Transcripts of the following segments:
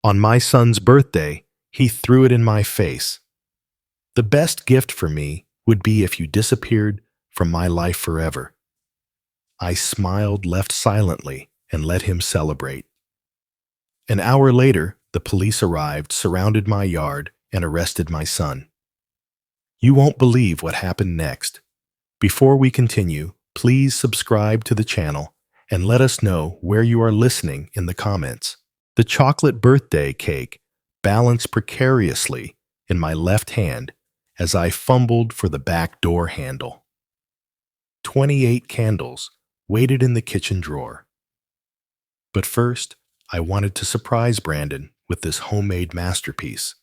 On my son's birthday, he threw it in my face. The best gift for me would be if you disappeared from my life forever. I smiled, left silently, and let him celebrate. An hour later, the police arrived, surrounded my yard, and arrested my son. You won't believe what happened next. Before we continue, please subscribe to the channel and let us know where you are listening in the comments. The chocolate birthday cake balanced precariously in my left hand as I fumbled for the back door handle. 28 candles waited in the kitchen drawer. But first, I wanted to surprise Brandon with this homemade masterpiece.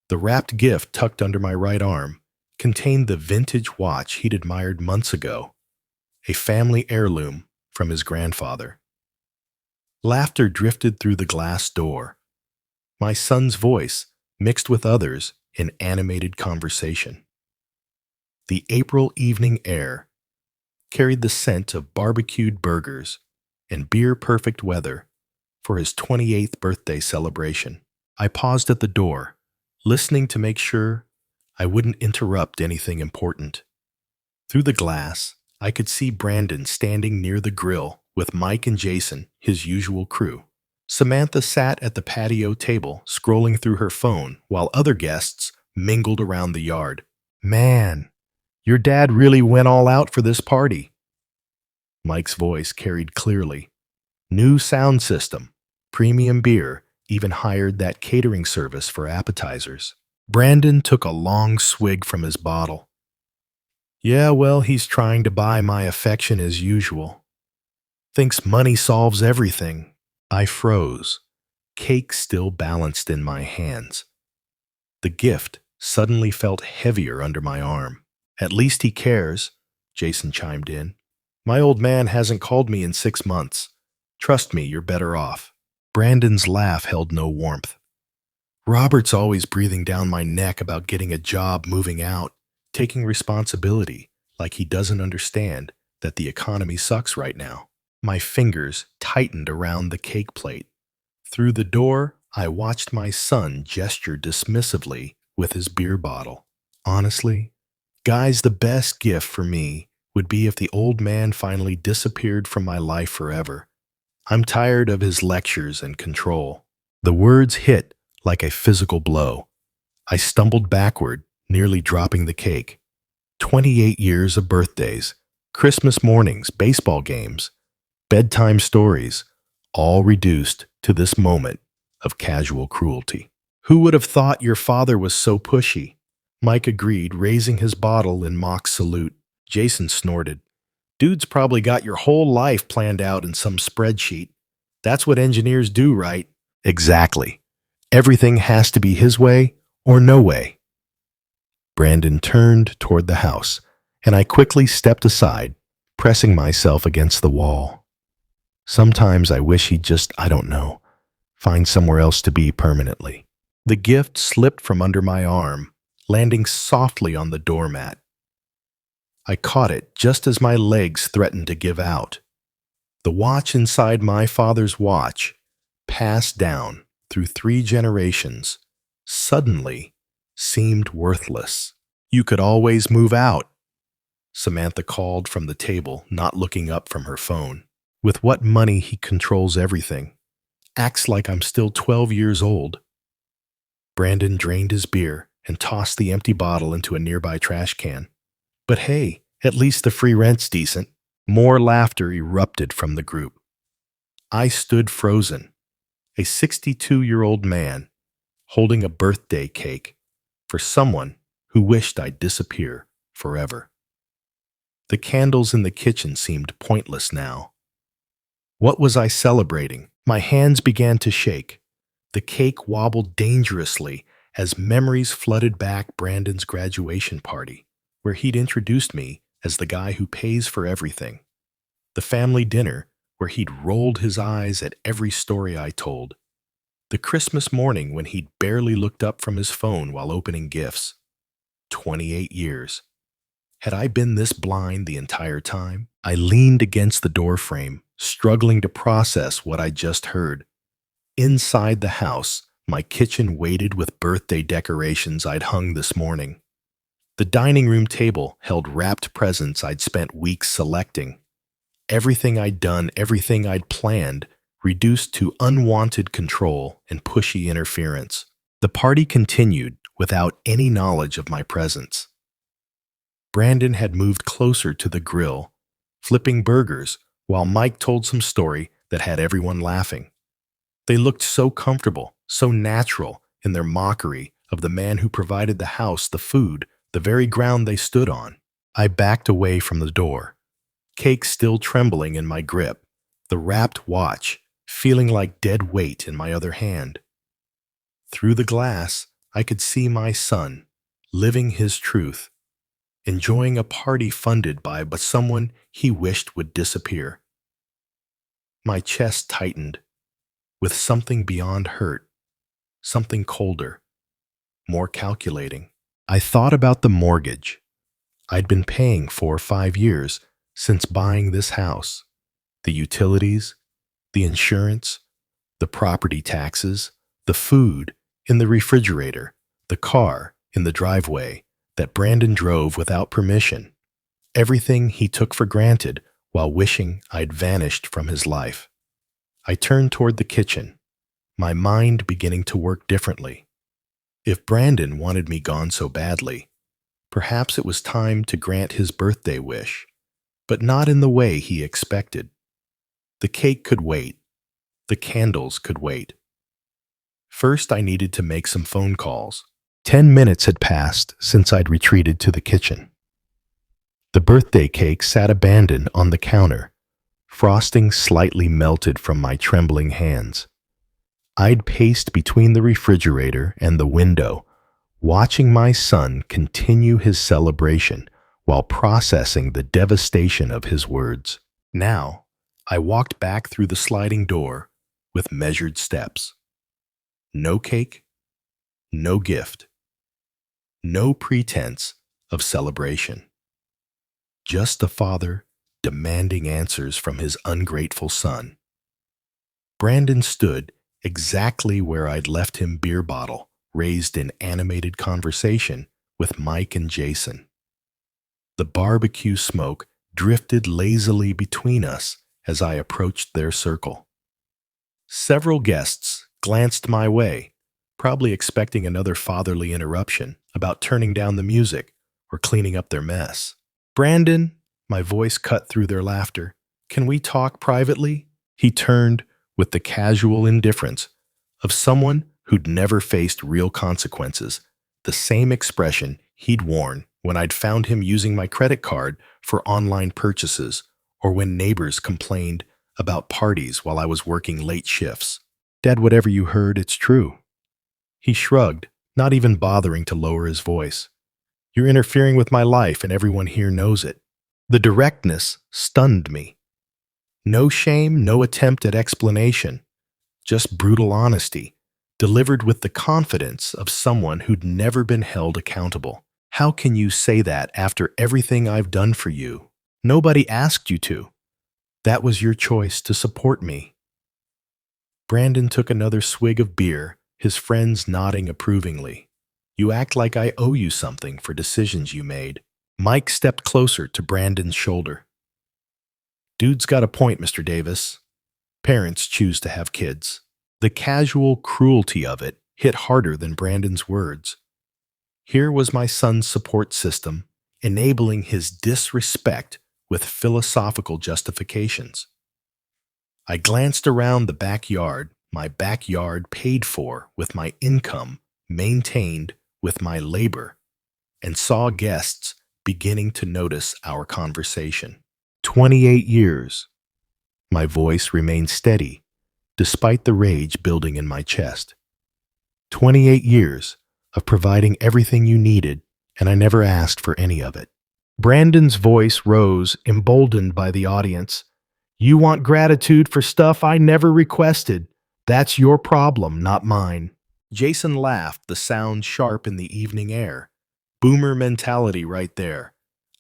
The wrapped gift tucked under my right arm contained the vintage watch he'd admired months ago, a family heirloom from his grandfather. Laughter drifted through the glass door. My son's voice mixed with others in animated conversation. The April evening air carried the scent of barbecued burgers and beer-perfect weather for his 28th birthday celebration. I paused at the door, listening to make sure I wouldn't interrupt anything important. Through the glass, I could see Brandon standing near the grill with Mike and Jason, his usual crew. Samantha sat at the patio table, scrolling through her phone, while other guests mingled around the yard. Man, your dad really went all out for this party. Mike's voice carried clearly. New sound system, premium beer, even hired that catering service for appetizers. Brandon took a long swig from his bottle. Yeah, well, he's trying to buy my affection as usual. Thinks money solves everything. I froze, cake still balanced in my hands. The gift suddenly felt heavier under my arm. At least he cares, Jason chimed in. My old man hasn't called me in 6 months. Trust me, you're better off. Brandon's laugh held no warmth. Robert's always breathing down my neck about getting a job, moving out, taking responsibility, like he doesn't understand that the economy sucks right now. My fingers tightened around the cake plate. Through the door, I watched my son gesture dismissively with his beer bottle. Honestly, guys, the best gift for me would be if the old man finally disappeared from my life forever. I'm tired of his lectures and control. The words hit like a physical blow. I stumbled backward, nearly dropping the cake. 28 years of birthdays, Christmas mornings, baseball games, bedtime stories, all reduced to this moment of casual cruelty. Who would have thought your father was so pushy? Mike agreed, raising his bottle in mock salute. Jason snorted. Dude's probably got your whole life planned out in some spreadsheet. That's what engineers do, right? Exactly. Everything has to be his way or no way. Brandon turned toward the house, and I quickly stepped aside, pressing myself against the wall. Sometimes I wish he'd just, I don't know, find somewhere else to be permanently. The gift slipped from under my arm, landing softly on the doormat. I caught it just as my legs threatened to give out. The watch inside my father's watch, passed down through 3 generations, suddenly seemed worthless. You could always move out, Samantha called from the table, not looking up from her phone. With what money he controls everything. Acts like I'm still 12 years old. Brandon drained his beer and tossed the empty bottle into a nearby trash can. But hey, at least the free rent's decent. More laughter erupted from the group. I stood frozen, a 62-year-old man holding a birthday cake for someone who wished I'd disappear forever. The candles in the kitchen seemed pointless now. What was I celebrating? My hands began to shake. The cake wobbled dangerously as memories flooded back Brandon's graduation party, where he'd introduced me as the guy who pays for everything. The family dinner, where he'd rolled his eyes at every story I told. The Christmas morning when he'd barely looked up from his phone while opening gifts. 28 years. Had I been this blind the entire time? I leaned against the doorframe, struggling to process what I just heard. Inside the house, my kitchen waited with birthday decorations I'd hung this morning. The dining room table held wrapped presents I'd spent weeks selecting. Everything I'd done, everything I'd planned, reduced to unwanted control and pushy interference. The party continued without any knowledge of my presence. Brandon had moved closer to the grill, flipping burgers, while Mike told some story that had everyone laughing. They looked so comfortable, so natural in their mockery of the man who provided the house, the food, the very ground they stood on. I backed away from the door, cake still trembling in my grip, the wrapped watch feeling like dead weight in my other hand. Through the glass, I could see my son, living his truth, enjoying a party funded by but someone he wished would disappear. My chest tightened, with something beyond hurt, something colder, more calculating. I thought about the mortgage I'd been paying for 5 years since buying this house, the utilities, the insurance, the property taxes, the food in the refrigerator, the car in the driveway that Brandon drove without permission, everything he took for granted while wishing I'd vanished from his life. I turned toward the kitchen, my mind beginning to work differently. If Brandon wanted me gone so badly, perhaps it was time to grant his birthday wish, but not in the way he expected. The cake could wait. The candles could wait. First, I needed to make some phone calls. 10 minutes had passed since I'd retreated to the kitchen. The birthday cake sat abandoned on the counter, frosting slightly melted from my trembling hands. I'd paced between the refrigerator and the window, watching my son continue his celebration while processing the devastation of his words. Now, I walked back through the sliding door with measured steps. No cake, no gift, no pretense of celebration. Just a father demanding answers from his ungrateful son. Brandon stood exactly where I'd left him, beer bottle raised in animated conversation with Mike and Jason. The barbecue smoke drifted lazily between us as I approached their circle. Several guests glanced my way, probably expecting another fatherly interruption about turning down the music or cleaning up their mess. "Brandon," my voice cut through their laughter, "can we talk privately?" He turned with the casual indifference of someone who'd never faced real consequences, the same expression he'd worn when I'd found him using my credit card for online purchases or when neighbors complained about parties while I was working late shifts. "Dad, whatever you heard, it's true." He shrugged, not even bothering to lower his voice. "You're interfering with my life and everyone here knows it." The directness stunned me. No shame, no attempt at explanation, just brutal honesty, delivered with the confidence of someone who'd never been held accountable. "How can you say that after everything I've done for you? Nobody asked you to. That was your choice to support me." Brandon took another swig of beer, his friends nodding approvingly. "You act like I owe you something for decisions you made." Mike stepped closer to Brandon's shoulder. "Dude's got a point, Mr. Davis. Parents choose to have kids." The casual cruelty of it hit harder than Brandon's words. Here was my son's support system, enabling his disrespect with philosophical justifications. I glanced around the backyard, my backyard paid for with my income, maintained with my labor, and saw guests beginning to notice our conversation. 28 years. My voice remained steady, despite the rage building in my chest. 28 years of providing everything you needed, and I never asked for any of it. Brandon's voice rose, emboldened by the audience. "You want gratitude for stuff I never requested. That's your problem, not mine." Jason laughed, the sound sharp in the evening air. Boomer mentality right there.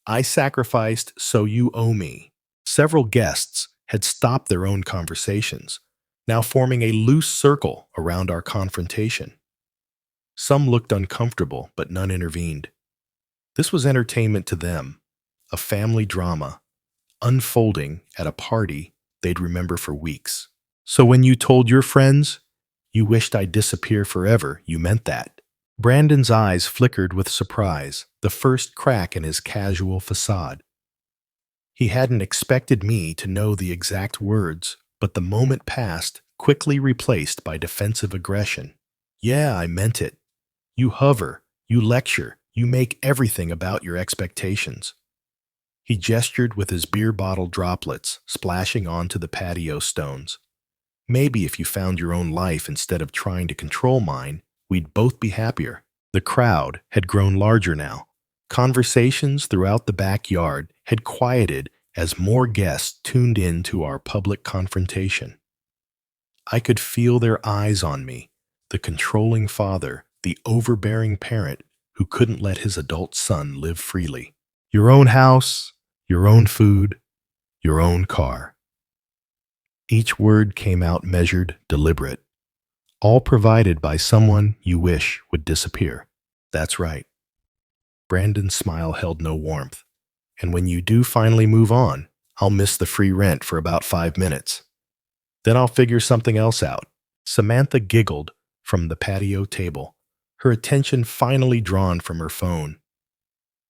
"I sacrificed, so you owe me." Several guests had stopped their own conversations, now forming a loose circle around our confrontation. Some looked uncomfortable, but none intervened. This was entertainment to them, a family drama, unfolding at a party they'd remember for weeks. So when you told your friends you wished I'd disappear forever, you meant that. Brandon's eyes flickered with surprise, the first crack in his casual facade. He hadn't expected me to know the exact words, but the moment passed, quickly replaced by defensive aggression. Yeah, I meant it. You hover, you lecture, you make everything about your expectations. He gestured with his beer bottle droplets splashing onto the patio stones. Maybe if you found your own life instead of trying to control mine, we'd both be happier. The crowd had grown larger now. Conversations throughout the backyard had quieted as more guests tuned in to our public confrontation. I could feel their eyes on me, the controlling father, the overbearing parent who couldn't let his adult son live freely. Your own house, your own food, your own car. Each word came out measured, deliberate, all provided by someone you wish would disappear. That's right. Brandon's smile held no warmth. And when you do finally move on, I'll miss the free rent for about 5 minutes. Then I'll figure something else out. Samantha giggled from the patio table, her attention finally drawn from her phone.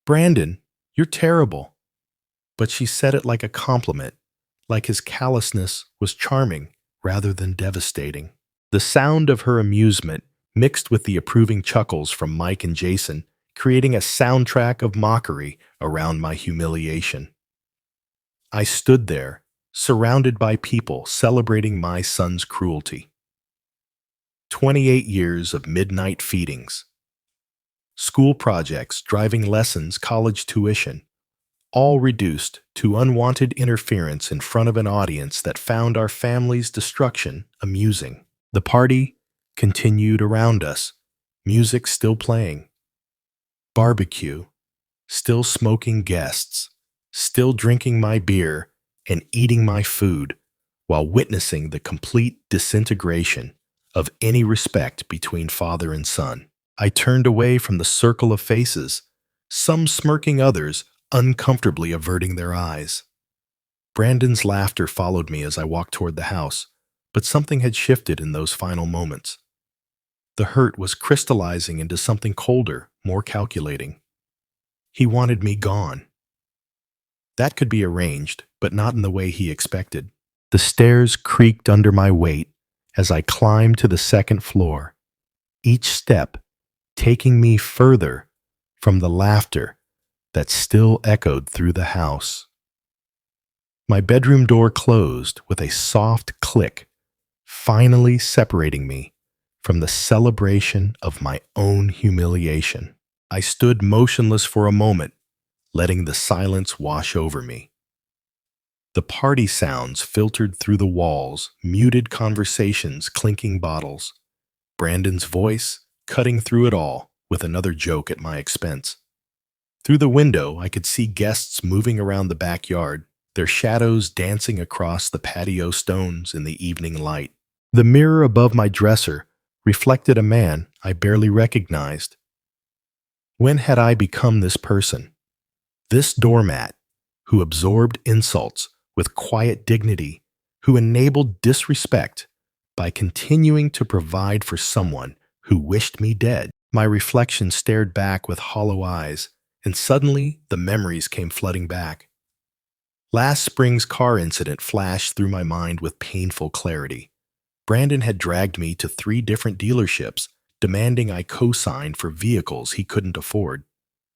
Brandon, you're terrible. But she said it like a compliment, like his callousness was charming rather than devastating. The sound of her amusement mixed with the approving chuckles from Mike and Jason, creating a soundtrack of mockery around my humiliation. I stood there, surrounded by people celebrating my son's cruelty. 28 years of midnight feedings, school projects, driving lessons, college tuition, all reduced to unwanted interference in front of an audience that found our family's destruction amusing. The party continued around us, music still playing. Barbecue, still smoking guests, still drinking my beer and eating my food while witnessing the complete disintegration of any respect between father and son. I turned away from the circle of faces, some smirking, others uncomfortably averting their eyes. Brandon's laughter followed me as I walked toward the house, but something had shifted in those final moments. The hurt was crystallizing into something colder, more calculating. He wanted me gone. That could be arranged, but not in the way he expected. The stairs creaked under my weight as I climbed to the second floor, each step taking me further from the laughter that still echoed through the house. My bedroom door closed with a soft click, finally separating me from the celebration of my own humiliation. I stood motionless for a moment, letting the silence wash over me. The party sounds filtered through the walls, muted conversations, clinking bottles. Brandon's voice cutting through it all with another joke at my expense. Through the window, I could see guests moving around the backyard, their shadows dancing across the patio stones in the evening light. The mirror above my dresser reflected a man I barely recognized. When had I become this person? This doormat who absorbed insults with quiet dignity, who enabled disrespect by continuing to provide for someone who wished me dead. My reflection stared back with hollow eyes, and suddenly the memories came flooding back. Last spring's car incident flashed through my mind with painful clarity. Brandon had dragged me to 3 different dealerships, demanding I co-sign for vehicles he couldn't afford.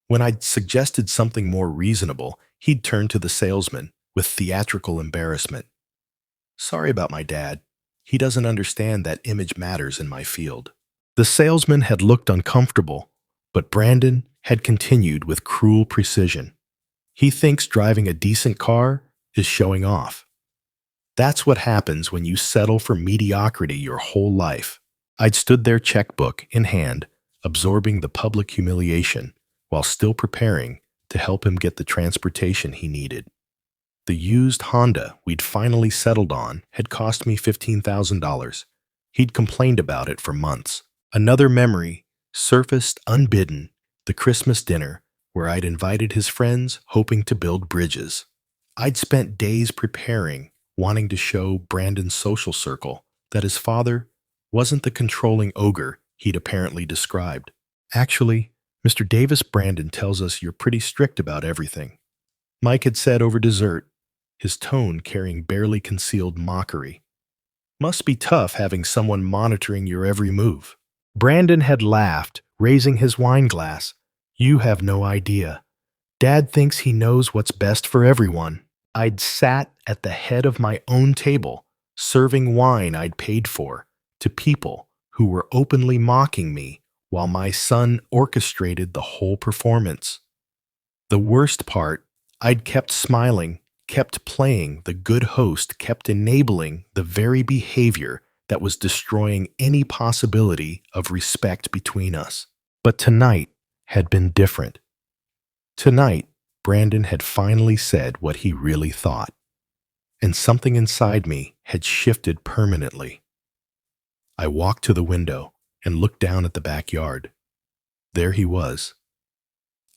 When I'd suggested something more reasonable, he'd turn to the salesman with theatrical embarrassment. Sorry about my dad. He doesn't understand that image matters in my field. The salesman had looked uncomfortable, but Brandon had continued with cruel precision. He thinks driving a decent car is showing off. That's what happens when you settle for mediocrity your whole life. I'd stood there, checkbook in hand, absorbing the public humiliation while still preparing to help him get the transportation he needed. The used Honda we'd finally settled on had cost me $15,000. He'd complained about it for months. Another memory surfaced unbidden, the Christmas dinner where I'd invited his friends hoping to build bridges. I'd spent days preparing, wanting to show Brandon's social circle that his father wasn't the controlling ogre he'd apparently described. Actually, Mr. Davis Brandon tells us you're pretty strict about everything, Mike had said over dessert, his tone carrying barely concealed mockery. Must be tough having someone monitoring your every move. Brandon had laughed, raising his wine glass. You have no idea. Dad thinks he knows what's best for everyone. I'd sat at the head of my own table, serving wine I'd paid for, to people who were openly mocking me while my son orchestrated the whole performance. The worst part, I'd kept smiling, kept playing the good host, kept enabling the very behavior that was destroying any possibility of respect between us. But tonight had been different. Tonight, Brandon had finally said what he really thought, and something inside me had shifted permanently. I walked to the window and looked down at the backyard. There he was,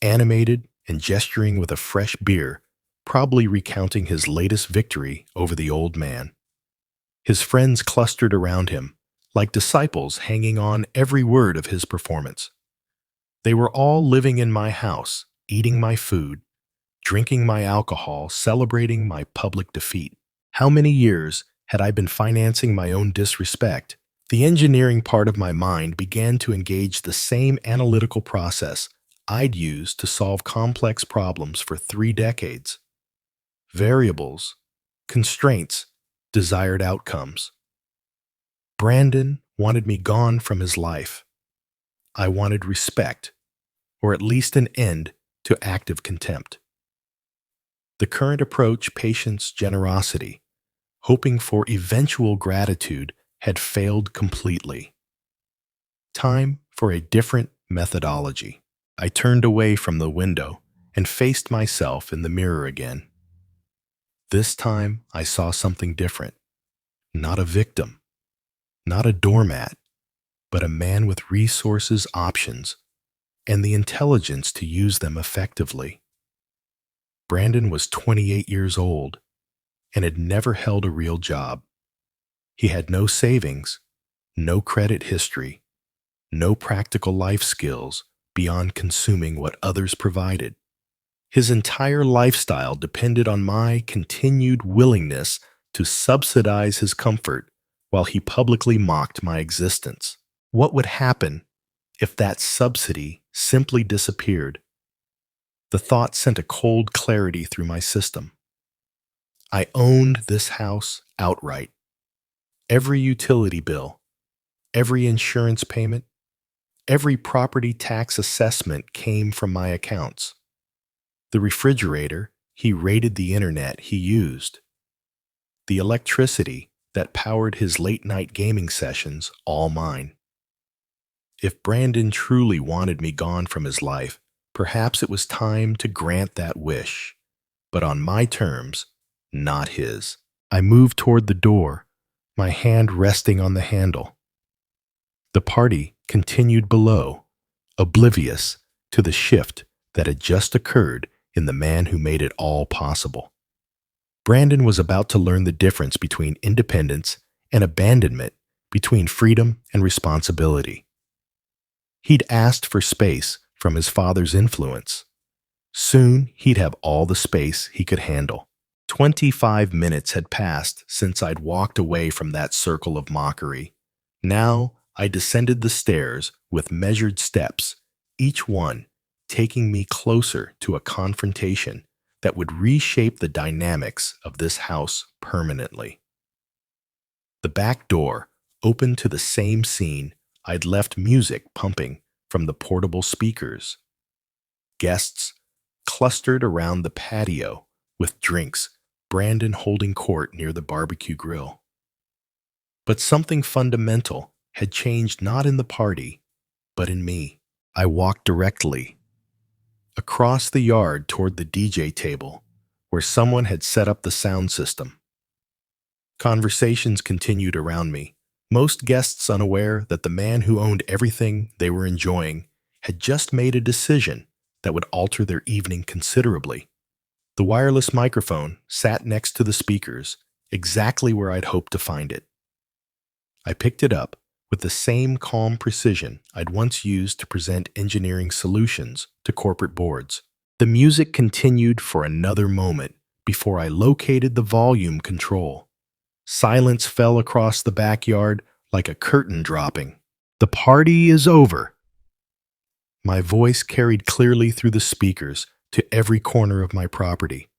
animated and gesturing with a fresh beer, probably recounting his latest victory over the old man. His friends clustered around him, like disciples hanging on every word of his performance. They were all living in my house, eating my food, drinking my alcohol, celebrating my public defeat. How many years had I been financing my own disrespect? The engineering part of my mind began to engage the same analytical process I'd used to solve complex problems for 3 decades. Variables, constraints, desired outcomes. Brandon wanted me gone from his life. I wanted respect, or at least an end to active contempt. The current approach, patience, generosity, hoping for eventual gratitude, had failed completely. Time for a different methodology. I turned away from the window and faced myself in the mirror again. This time I saw something different. Not a victim, not a doormat, but a man with resources, options, and the intelligence to use them effectively. Brandon was 28 years old and had never held a real job. He had no savings, no credit history, no practical life skills beyond consuming what others provided. His entire lifestyle depended on my continued willingness to subsidize his comfort while he publicly mocked my existence. What would happen if that subsidy simply disappeared? The thought sent a cold clarity through my system. I owned this house outright. Every utility bill, every insurance payment, every property tax assessment came from my accounts. The refrigerator he rated the internet he used. The electricity that powered his late-night gaming sessions, all mine. If Brandon truly wanted me gone from his life, perhaps it was time to grant that wish, but on my terms, not his. I moved toward the door, my hand resting on the handle. The party continued below, oblivious to the shift that had just occurred in the man who made it all possible. Brandon was about to learn the difference between independence and abandonment, between freedom and responsibility. He'd asked for space from his father's influence. Soon he'd have all the space he could handle. 25 minutes had passed since I'd walked away from that circle of mockery. Now I descended the stairs with measured steps, each one taking me closer to a confrontation that would reshape the dynamics of this house permanently. The back door opened to the same scene I'd left, music pumping from the portable speakers. Guests clustered around the patio with drinks, Brandon holding court near the barbecue grill. But something fundamental had changed, not in the party, but in me. I walked directly across the yard toward the DJ table, where someone had set up the sound system. Conversations continued around me, most guests unaware that the man who owned everything they were enjoying had just made a decision that would alter their evening considerably. The wireless microphone sat next to the speakers, exactly where I'd hoped to find it. I picked it up with the same calm precision I'd once used to present engineering solutions to corporate boards. The music continued for another moment before I located the volume control. Silence fell across the backyard like a curtain dropping. "The party is over." My voice carried clearly through the speakers to every corner of my property.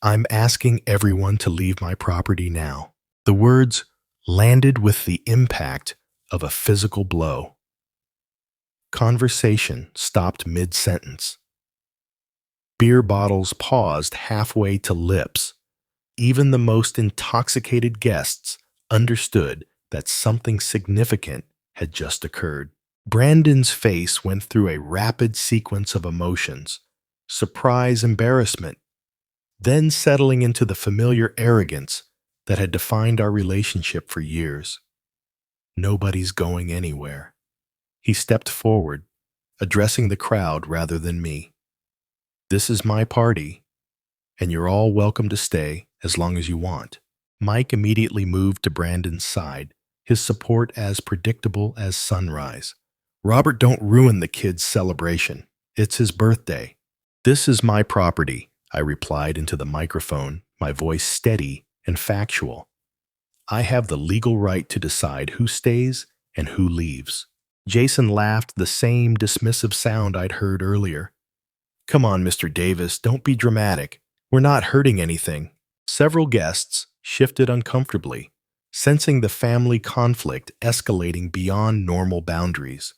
"I'm asking everyone to leave my property now." The words landed with the impact of a physical blow. Conversation stopped mid-sentence. Beer bottles paused halfway to lips. Even the most intoxicated guests understood that something significant had just occurred. Brandon's face went through a rapid sequence of emotions: surprise, embarrassment, then settling into the familiar arrogance that had defined our relationship for years. "Nobody's going anywhere." He stepped forward, addressing the crowd rather than me. "This is my party, and you're all welcome to stay as long as you want." Mike immediately moved to Brandon's side, his support as predictable as sunrise. "Robert, don't ruin the kid's celebration. It's his birthday." "This is my property," I replied into the microphone, my voice steady and factual. "I have the legal right to decide who stays and who leaves." Jason laughed, the same dismissive sound I'd heard earlier. "Come on, Mr. Davis, don't be dramatic. We're not hurting anything." Several guests shifted uncomfortably, sensing the family conflict escalating beyond normal boundaries.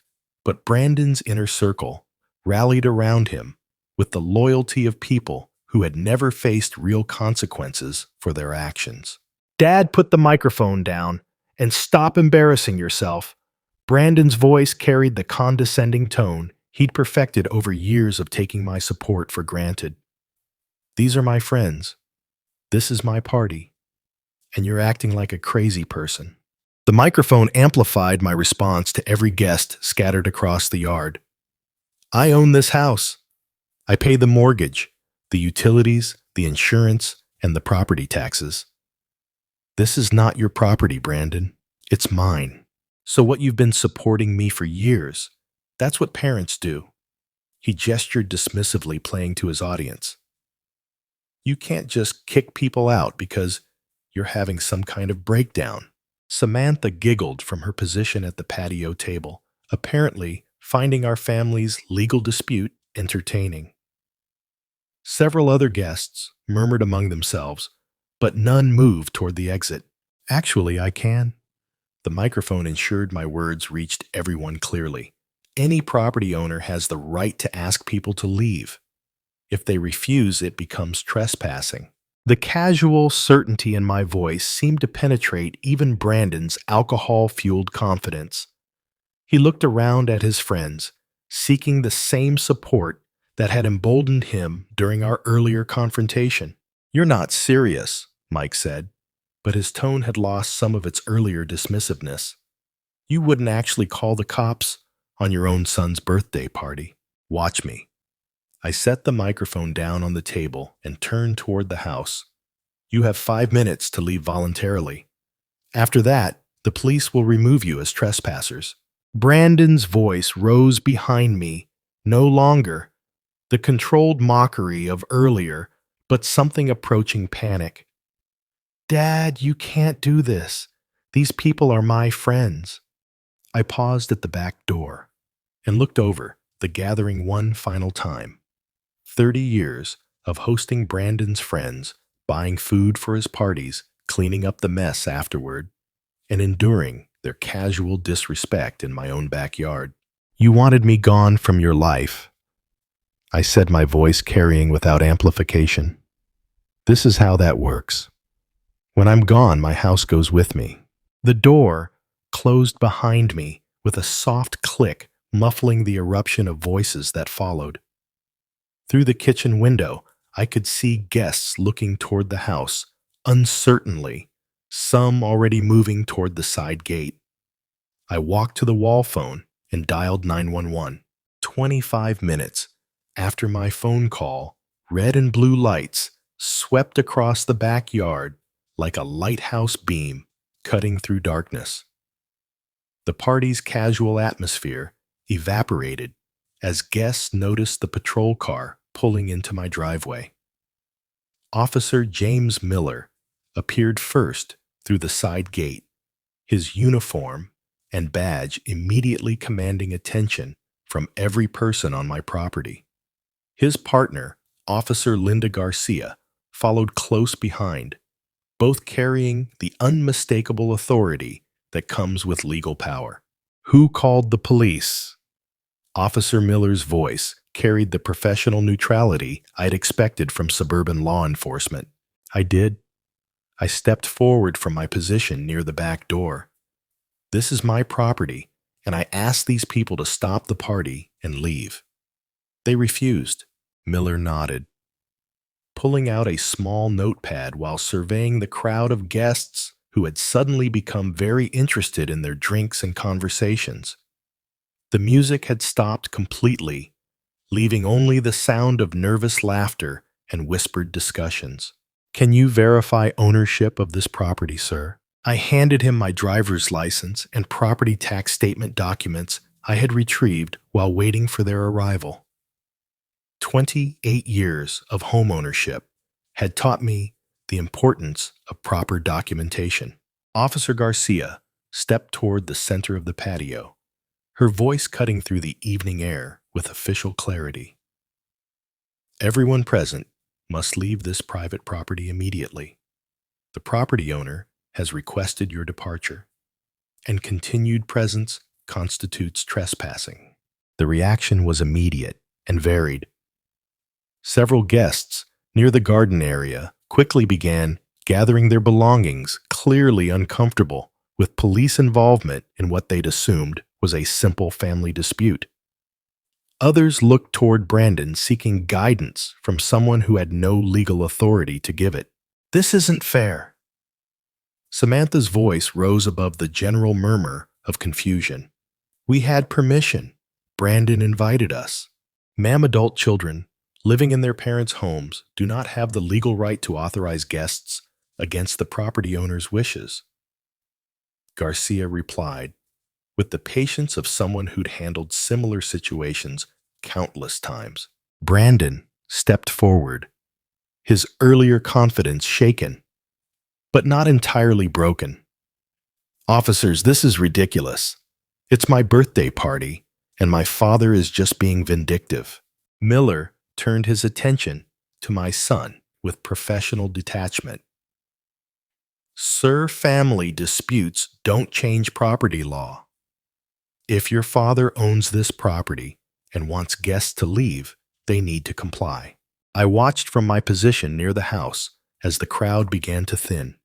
But Brandon's inner circle rallied around him with the loyalty of people who had never faced real consequences for their actions. "Dad, put the microphone down and stop embarrassing yourself." Brandon's voice carried the condescending tone he'd perfected over years of taking my support for granted. "These are my friends. This is my party. And you're acting like a crazy person." The microphone amplified my response to every guest scattered across the yard. "I own this house. I pay the mortgage, the utilities, the insurance, and the property taxes. This is not your property, Brandon. It's mine. So what you've been supporting me for years, that's what parents do." He gestured dismissively, playing to his audience. "You can't just kick people out because you're having some kind of breakdown." Samantha giggled from her position at the patio table, apparently finding our family's legal dispute entertaining. Several other guests murmured among themselves, but none moved toward the exit. "Actually, I can." The microphone ensured my words reached everyone clearly. "Any property owner has the right to ask people to leave. If they refuse, it becomes trespassing." The casual certainty in my voice seemed to penetrate even Brandon's alcohol-fueled confidence. He looked around at his friends, seeking the same support that had emboldened him during our earlier confrontation. "You're not serious," Mike said, but his tone had lost some of its earlier dismissiveness. "You wouldn't actually call the cops on your own son's birthday party. Watch me." I set the microphone down on the table and turned toward the house. "You have 5 minutes to leave voluntarily. After that, the police will remove you as trespassers." Brandon's voice rose behind me, no longer the controlled mockery of earlier, but something approaching panic. "Dad, you can't do this. These people are my friends." I paused at the back door and looked over the gathering one final time. 30 years of hosting Brandon's friends, buying food for his parties, cleaning up the mess afterward, and enduring their casual disrespect in my own backyard. "You wanted me gone from your life," I said, my voice carrying without amplification. "This is how that works. When I'm gone, my house goes with me." The door closed behind me with a soft click, muffling the eruption of voices that followed. Through the kitchen window, I could see guests looking toward the house, uncertainly, some already moving toward the side gate. I walked to the wall phone and dialed 911. 25 minutes after my phone call, red and blue lights swept across the backyard like a lighthouse beam cutting through darkness. The party's casual atmosphere evaporated as guests noticed the patrol car pulling into my driveway. Officer James Miller appeared first through the side gate, his uniform and badge immediately commanding attention from every person on my property. His partner, Officer Linda Garcia, followed close behind, both carrying the unmistakable authority that comes with legal power. Who called the police? Officer Miller's voice carried the professional neutrality I'd expected from suburban law enforcement. I did. I stepped forward from my position near the back door. This is my property, and I asked these people to stop the party and leave. They refused. Miller nodded, pulling out a small notepad while surveying the crowd of guests who had suddenly become very interested in their drinks and conversations. The music had stopped completely, leaving only the sound of nervous laughter and whispered discussions. "Can you verify ownership of this property, sir?" I handed him my driver's license and property tax statement documents I had retrieved while waiting for their arrival. 28 years of homeownership had taught me the importance of proper documentation. Officer Garcia stepped toward the center of the patio, her voice cutting through the evening air with official clarity. "Everyone present must leave this private property immediately. The property owner has requested your departure, and continued presence constitutes trespassing." The reaction was immediate and varied. Several guests near the garden area quickly began gathering their belongings, clearly uncomfortable with police involvement in what they'd assumed was a simple family dispute. Others looked toward Brandon, seeking guidance from someone who had no legal authority to give it. "This isn't fair." Samantha's voice rose above the general murmur of confusion. "We had permission. Brandon invited us. Ma'am, adult children living in their parents' homes do not have the legal right to authorize guests against the property owner's wishes." Garcia replied, with the patience of someone who'd handled similar situations countless times. Brandon stepped forward, his earlier confidence shaken, but not entirely broken. "Officers, this is ridiculous. It's my birthday party, and my father is just being vindictive." Miller turned his attention to my son with professional detachment. "Sir, family disputes don't change property law. If your father owns this property and wants guests to leave, they need to comply." I watched from my position near the house as the crowd began to thin.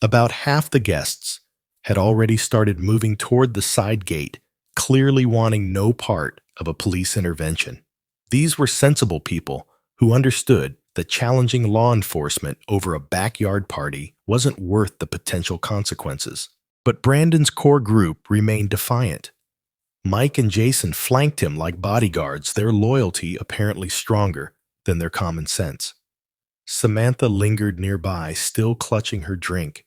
About half the guests had already started moving toward the side gate, clearly wanting no part of a police intervention. These were sensible people who understood that challenging law enforcement over a backyard party wasn't worth the potential consequences. But Brandon's core group remained defiant. Mike and Jason flanked him like bodyguards, their loyalty apparently stronger than their common sense. Samantha lingered nearby, still clutching her drink,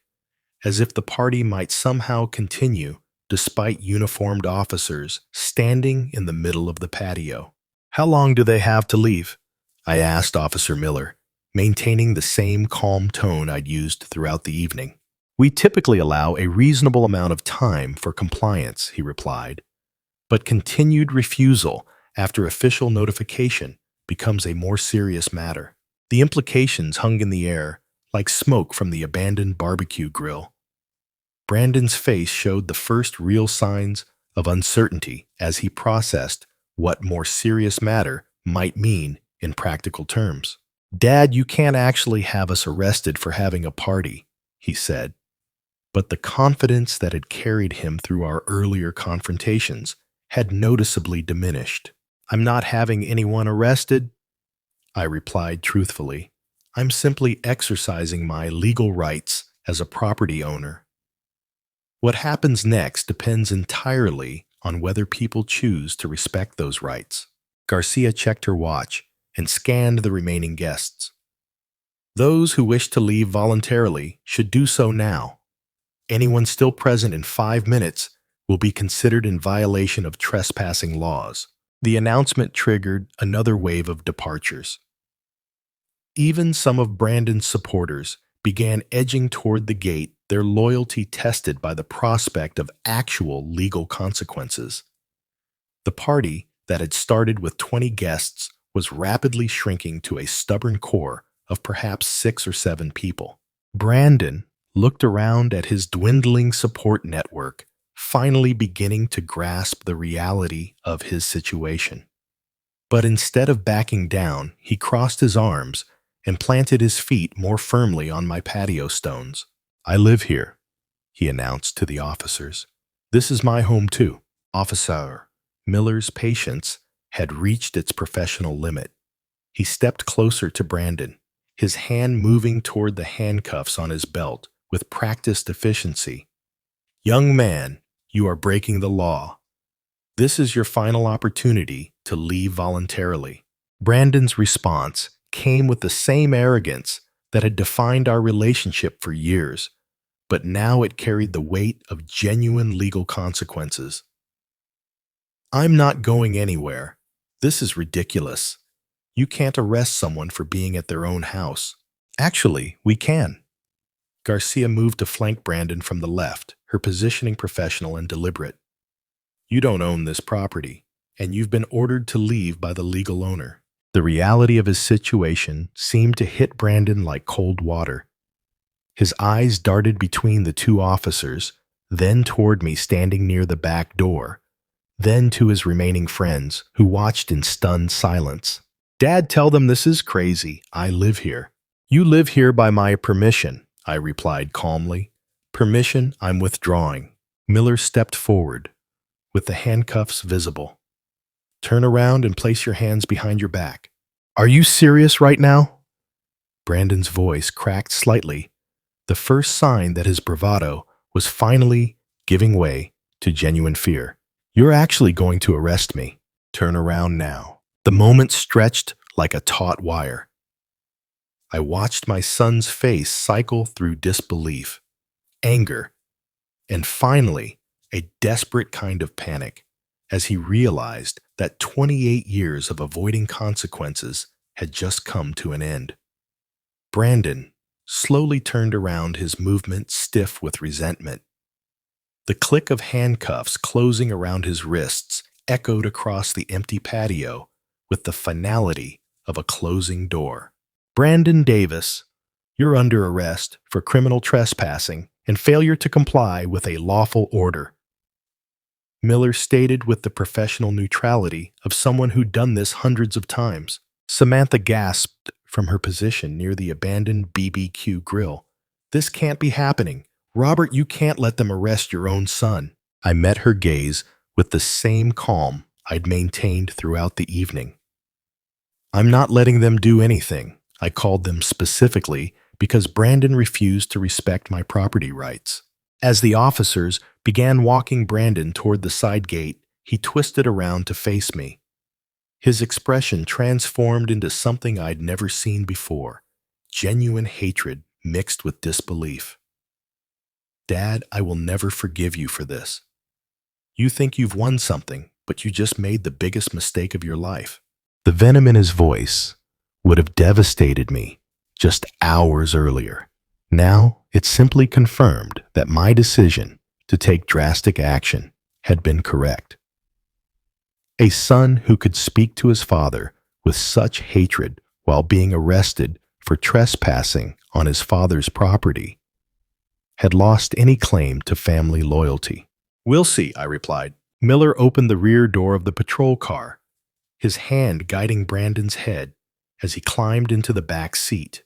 as if the party might somehow continue despite uniformed officers standing in the middle of the patio. "How long do they have to leave?" I asked Officer Miller, maintaining the same calm tone I'd used throughout the evening. "We typically allow a reasonable amount of time for compliance," he replied, "but continued refusal after official notification becomes a more serious matter." The implications hung in the air like smoke from the abandoned barbecue grill. Brandon's face showed the first real signs of uncertainty as he processed what more serious matter might mean in practical terms. "Dad, you can't actually have us arrested for having a party," he said. But the confidence that had carried him through our earlier confrontations had noticeably diminished. "I'm not having anyone arrested. I replied truthfully. I'm simply exercising my legal rights as a property owner. What happens next depends entirely on whether people choose to respect those rights. Garcia checked her watch and scanned the remaining guests. Those who wish to leave voluntarily should do so now. Anyone still present in 5 minutes will be considered in violation of trespassing laws. The announcement triggered another wave of departures. Even some of Brandon's supporters began edging toward the gate, their loyalty tested by the prospect of actual legal consequences. The party that had started with 20 guests was rapidly shrinking to a stubborn core of perhaps 6 or 7 people. Brandon looked around at his dwindling support network, finally beginning to grasp the reality of his situation. But instead of backing down, he crossed his arms and planted his feet more firmly on my patio stones. I live here, he announced to the officers. This is my home too. Officer Miller's patience had reached its professional limit. He stepped closer to Brandon, his hand moving toward the handcuffs on his belt with practiced efficiency. Young man, you are breaking the law. This is your final opportunity to leave voluntarily. Brandon's response came with the same arrogance that had defined our relationship for years, but now it carried the weight of genuine legal consequences. I'm not going anywhere. This is ridiculous. You can't arrest someone for being at their own house. Actually, we can. Garcia moved to flank Brandon from the left, her positioning professional and deliberate. You don't own this property, and you've been ordered to leave by the legal owner. The reality of his situation seemed to hit Brandon like cold water. His eyes darted between the 2 officers, then toward me standing near the back door, then to his remaining friends, who watched in stunned silence. Dad, tell them this is crazy. I live here. You live here by my permission, I replied calmly. Permission I'm withdrawing. Miller stepped forward, with the handcuffs visible. Turn around and place your hands behind your back. Are you serious right now? Brandon's voice cracked slightly, the first sign that his bravado was finally giving way to genuine fear. You're actually going to arrest me. Turn around now. The moment stretched like a taut wire. I watched my son's face cycle through disbelief, anger, and finally, a desperate kind of panic as he realized that 28 years of avoiding consequences had just come to an end. Brandon slowly turned around, his movement stiff with resentment. The click of handcuffs closing around his wrists echoed across the empty patio with the finality of a closing door. Brandon Davis, you're under arrest for criminal trespassing and failure to comply with a lawful order. Miller stated with the professional neutrality of someone who'd done this hundreds of times. Samantha gasped from her position near the abandoned BBQ grill. This can't be happening. Robert, you can't let them arrest your own son. I met her gaze with the same calm I'd maintained throughout the evening. I'm not letting them do anything. I called them specifically because Brandon refused to respect my property rights. As the officers began walking Brandon toward the side gate, he twisted around to face me. His expression transformed into something I'd never seen before, genuine hatred mixed with disbelief. Dad, I will never forgive you for this. You think you've won something, but you just made the biggest mistake of your life. The venom in his voice would have devastated me just hours earlier. Now, it simply confirmed that my decision to take drastic action had been correct. A son who could speak to his father with such hatred while being arrested for trespassing on his father's property had lost any claim to family loyalty. We'll see, I replied. Miller opened the rear door of the patrol car, his hand guiding Brandon's head as he climbed into the back seat.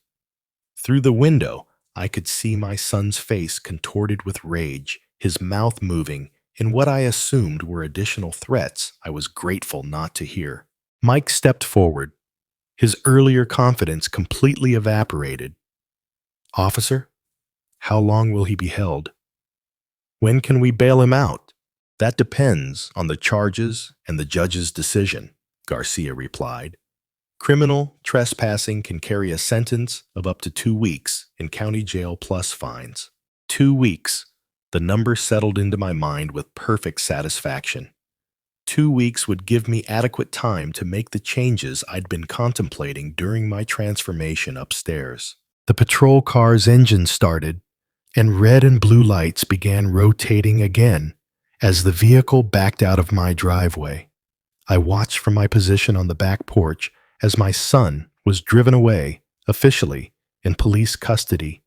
Through the window, I could see my son's face contorted with rage, his mouth moving in what I assumed were additional threats I was grateful not to hear. Mike stepped forward, His earlier confidence completely evaporated. "Officer, how long will he be held? When can we bail him out?" "That depends on the charges and the judge's decision," Garcia replied. "Criminal trespassing can carry a sentence of up to 2 weeks in county jail plus fines." 2 weeks. The number settled into my mind with perfect satisfaction. 2 weeks would give me adequate time to make the changes I'd been contemplating during my transformation upstairs. The patrol car's engine started, and red and blue lights began rotating again as the vehicle backed out of my driveway. I watched from my position on the back porch as my son was driven away, officially in police custody,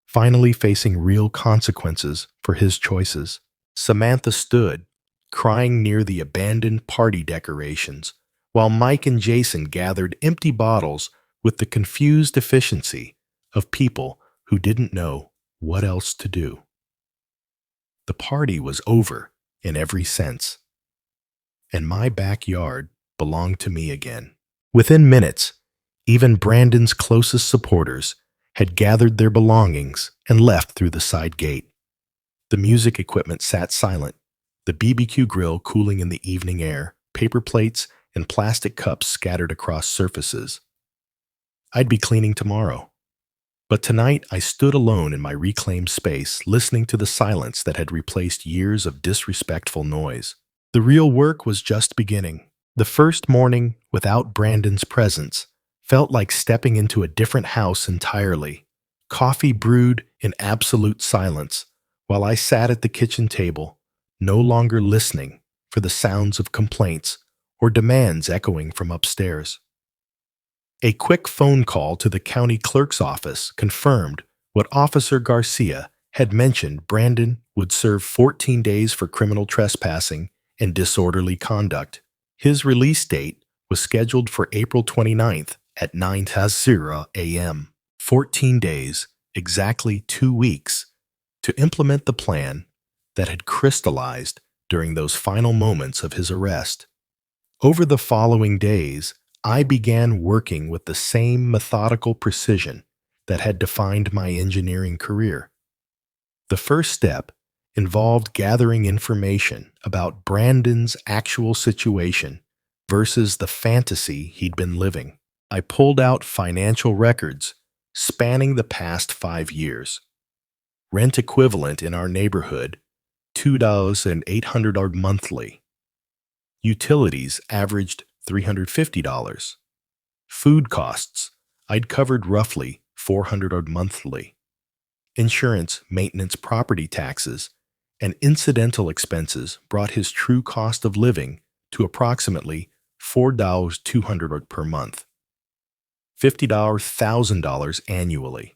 finally facing real consequences for his choices. Samantha stood, crying near the abandoned party decorations, while Mike and Jason gathered empty bottles with the confused efficiency of people who didn't know what else to do. The party was over in every sense, and my backyard belonged to me again. Within minutes, even Brandon's closest supporters had gathered their belongings and left through the side gate. The music equipment sat silent, the BBQ grill cooling in the evening air, paper plates and plastic cups scattered across surfaces. I'd be cleaning tomorrow. But tonight I stood alone in my reclaimed space, listening to the silence that had replaced years of disrespectful noise. The real work was just beginning. The first morning, without Brandon's presence, felt like stepping into a different house entirely. Coffee brewed in absolute silence, while I sat at the kitchen table, no longer listening for the sounds of complaints or demands echoing from upstairs. A quick phone call to the county clerk's office confirmed what Officer Garcia had mentioned. Brandon would serve 14 days for criminal trespassing and disorderly conduct. His release date was scheduled for April 29th at 9:00 a.m. 14 days, exactly 2 weeks, to implement the plan that had crystallized during those final moments of his arrest. Over the following days, I began working with the same methodical precision that had defined my engineering career. The first step involved gathering information about Brandon's actual situation versus the fantasy he'd been living. I pulled out financial records spanning the past 5 years. Rent equivalent in our neighborhood, $2,800 monthly. Utilities averaged $350. Food costs, I'd covered roughly $400 monthly. Insurance, maintenance, property taxes, and incidental expenses brought his true cost of living to approximately $4,200 per month. $50,000 annually.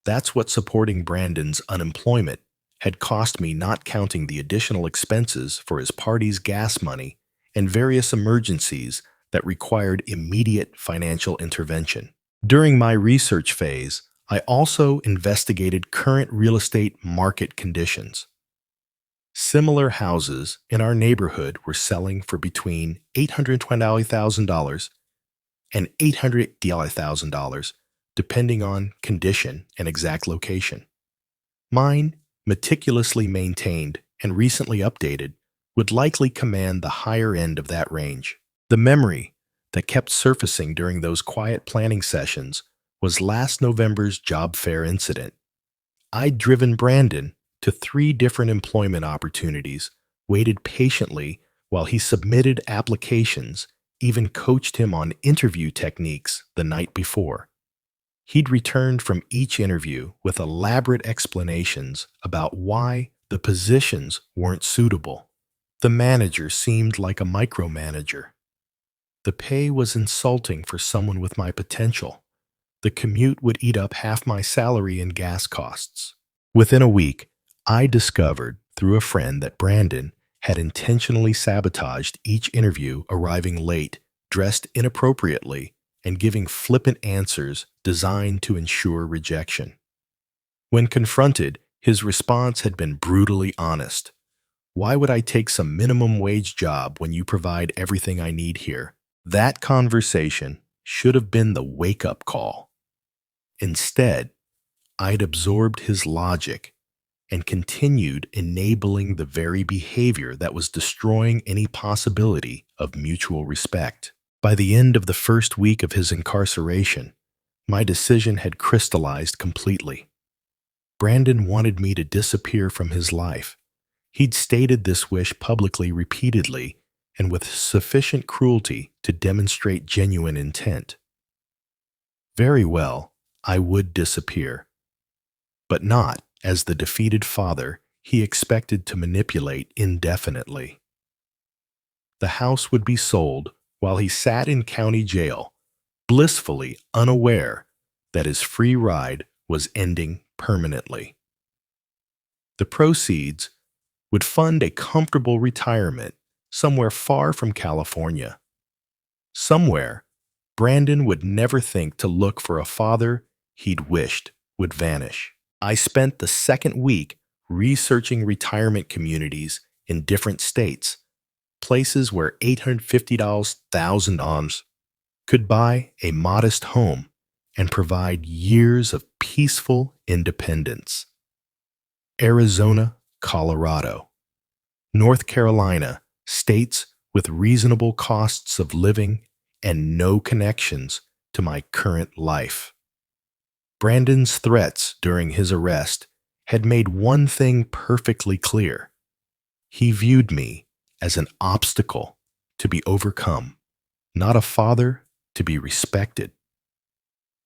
That's what supporting Brandon's unemployment had cost me, not counting the additional expenses for his party's gas money and various emergencies that required immediate financial intervention. During my research phase, I also investigated current real estate market conditions. Similar houses in our neighborhood were selling for between $820,000 and $800,000, depending on condition and exact location. Mine, meticulously maintained and recently updated, would likely command the higher end of that range. The memory that kept surfacing during those quiet planning sessions was last November's job fair incident. I'd driven Brandon to 3 different employment opportunities, waited patiently while he submitted applications, even coached him on interview techniques the night before. He'd returned from each interview with elaborate explanations about why the positions weren't suitable. The manager seemed like a micromanager. The pay was insulting for someone with my potential. The commute would eat up half my salary in gas costs. Within a week, I discovered through a friend that Brandon had intentionally sabotaged each interview, arriving late, dressed inappropriately, and giving flippant answers designed to ensure rejection. When confronted, his response had been brutally honest. "Why would I take some minimum wage job when you provide everything I need here?" That conversation should have been the wake-up call. Instead, I'd absorbed his logic and continued enabling the very behavior that was destroying any possibility of mutual respect. By the end of the first week of his incarceration, my decision had crystallized completely. Brandon wanted me to disappear from his life. He'd stated this wish publicly repeatedly and with sufficient cruelty to demonstrate genuine intent. Very well, I would disappear, but not as the defeated father he expected to manipulate indefinitely. The house would be sold while he sat in county jail, blissfully unaware that his free ride was ending permanently. The proceeds would fund a comfortable retirement somewhere far from California. Somewhere Brandon would never think to look for a father he'd wished would vanish. I spent the second week researching retirement communities in different states, places where $850,000 could buy a modest home and provide years of peaceful independence. Arizona, Colorado, North Carolina, states with reasonable costs of living and no connections to my current life. Brandon's threats during his arrest had made one thing perfectly clear. He viewed me as an obstacle to be overcome, not a father to be respected.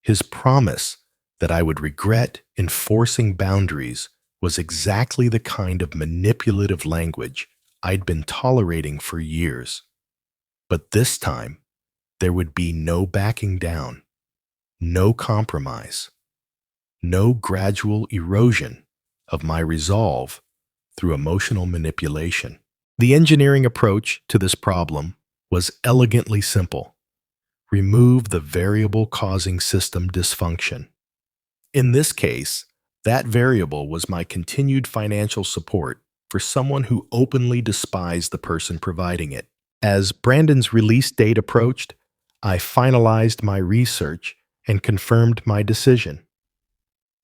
His promise that I would regret enforcing boundaries was exactly the kind of manipulative language I'd been tolerating for years. But this time, there would be no backing down, no compromise, no gradual erosion of my resolve through emotional manipulation. The engineering approach to this problem was elegantly simple. Remove the variable causing system dysfunction. In this case, that variable was my continued financial support for someone who openly despised the person providing it. As Brandon's release date approached, I finalized my research and confirmed my decision.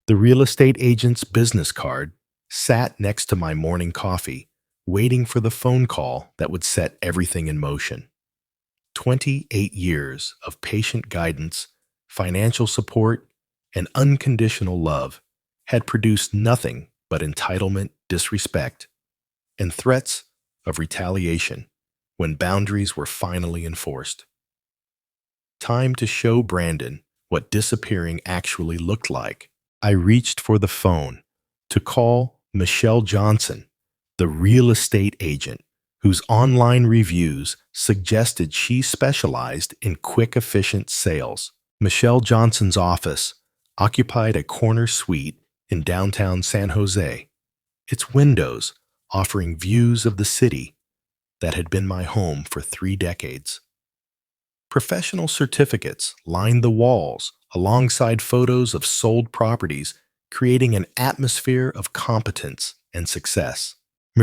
The real estate agent's business card sat next to my morning coffee, waiting for the phone call that would set everything in motion. 28 years of patient guidance, financial support, and unconditional love had produced nothing but entitlement, disrespect, and threats of retaliation when boundaries were finally enforced. Time to show Brandon what disappearing actually looked like. I reached for the phone to call Michelle Johnson, the real estate agent whose online reviews suggested she specialized in quick, efficient sales. Michelle Johnson's office occupied a corner suite in downtown San Jose, its windows offering views of the city that had been my home for 3 decades. Professional certificates lined the walls alongside photos of sold properties, creating an atmosphere of competence and success.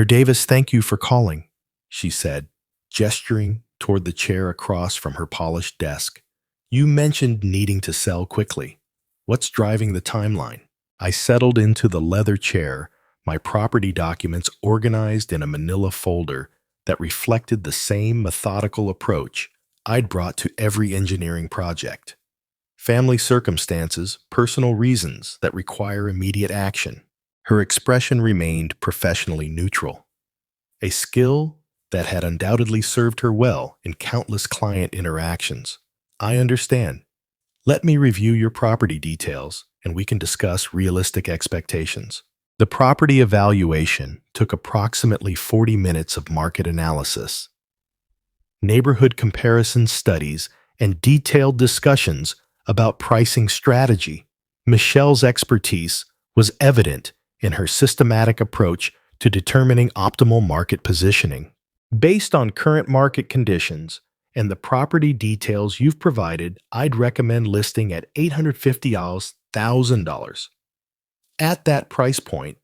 Davis, thank you for calling, she said, gesturing toward the chair across from her polished desk. You mentioned needing to sell quickly. What's driving the timeline? I settled into the leather chair, my property documents organized in a manila folder that reflected the same methodical approach I'd brought to every engineering project. Family circumstances, personal reasons that require immediate action. Her expression remained professionally neutral, a skill that had undoubtedly served her well in countless client interactions. I understand. Let me review your property details and we can discuss realistic expectations. The property evaluation took approximately 40 minutes of market analysis, neighborhood comparison studies, and detailed discussions about pricing strategy. Michelle's expertise was evident in her systematic approach to determining optimal market positioning. Based on current market conditions and the property details you've provided, I'd recommend listing at $850,000. At that price point,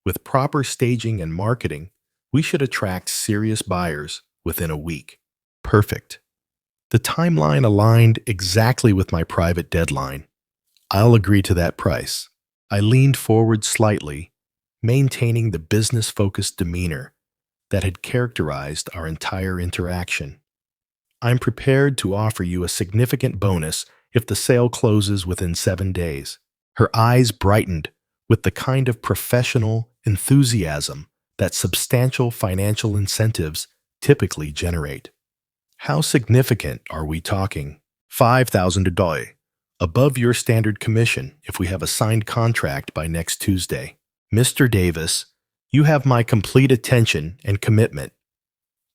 with proper staging and marketing, we should attract serious buyers within a week. Perfect. The timeline aligned exactly with my private deadline. I'll agree to that price. I leaned forward slightly, maintaining the business-focused demeanor that had characterized our entire interaction. I'm prepared to offer you a significant bonus if the sale closes within 7 days. Her eyes brightened with the kind of professional enthusiasm that substantial financial incentives typically generate. How significant are we talking? $5,000, above your standard commission if we have a signed contract by next Tuesday. Mr. Davis, you have my complete attention and commitment.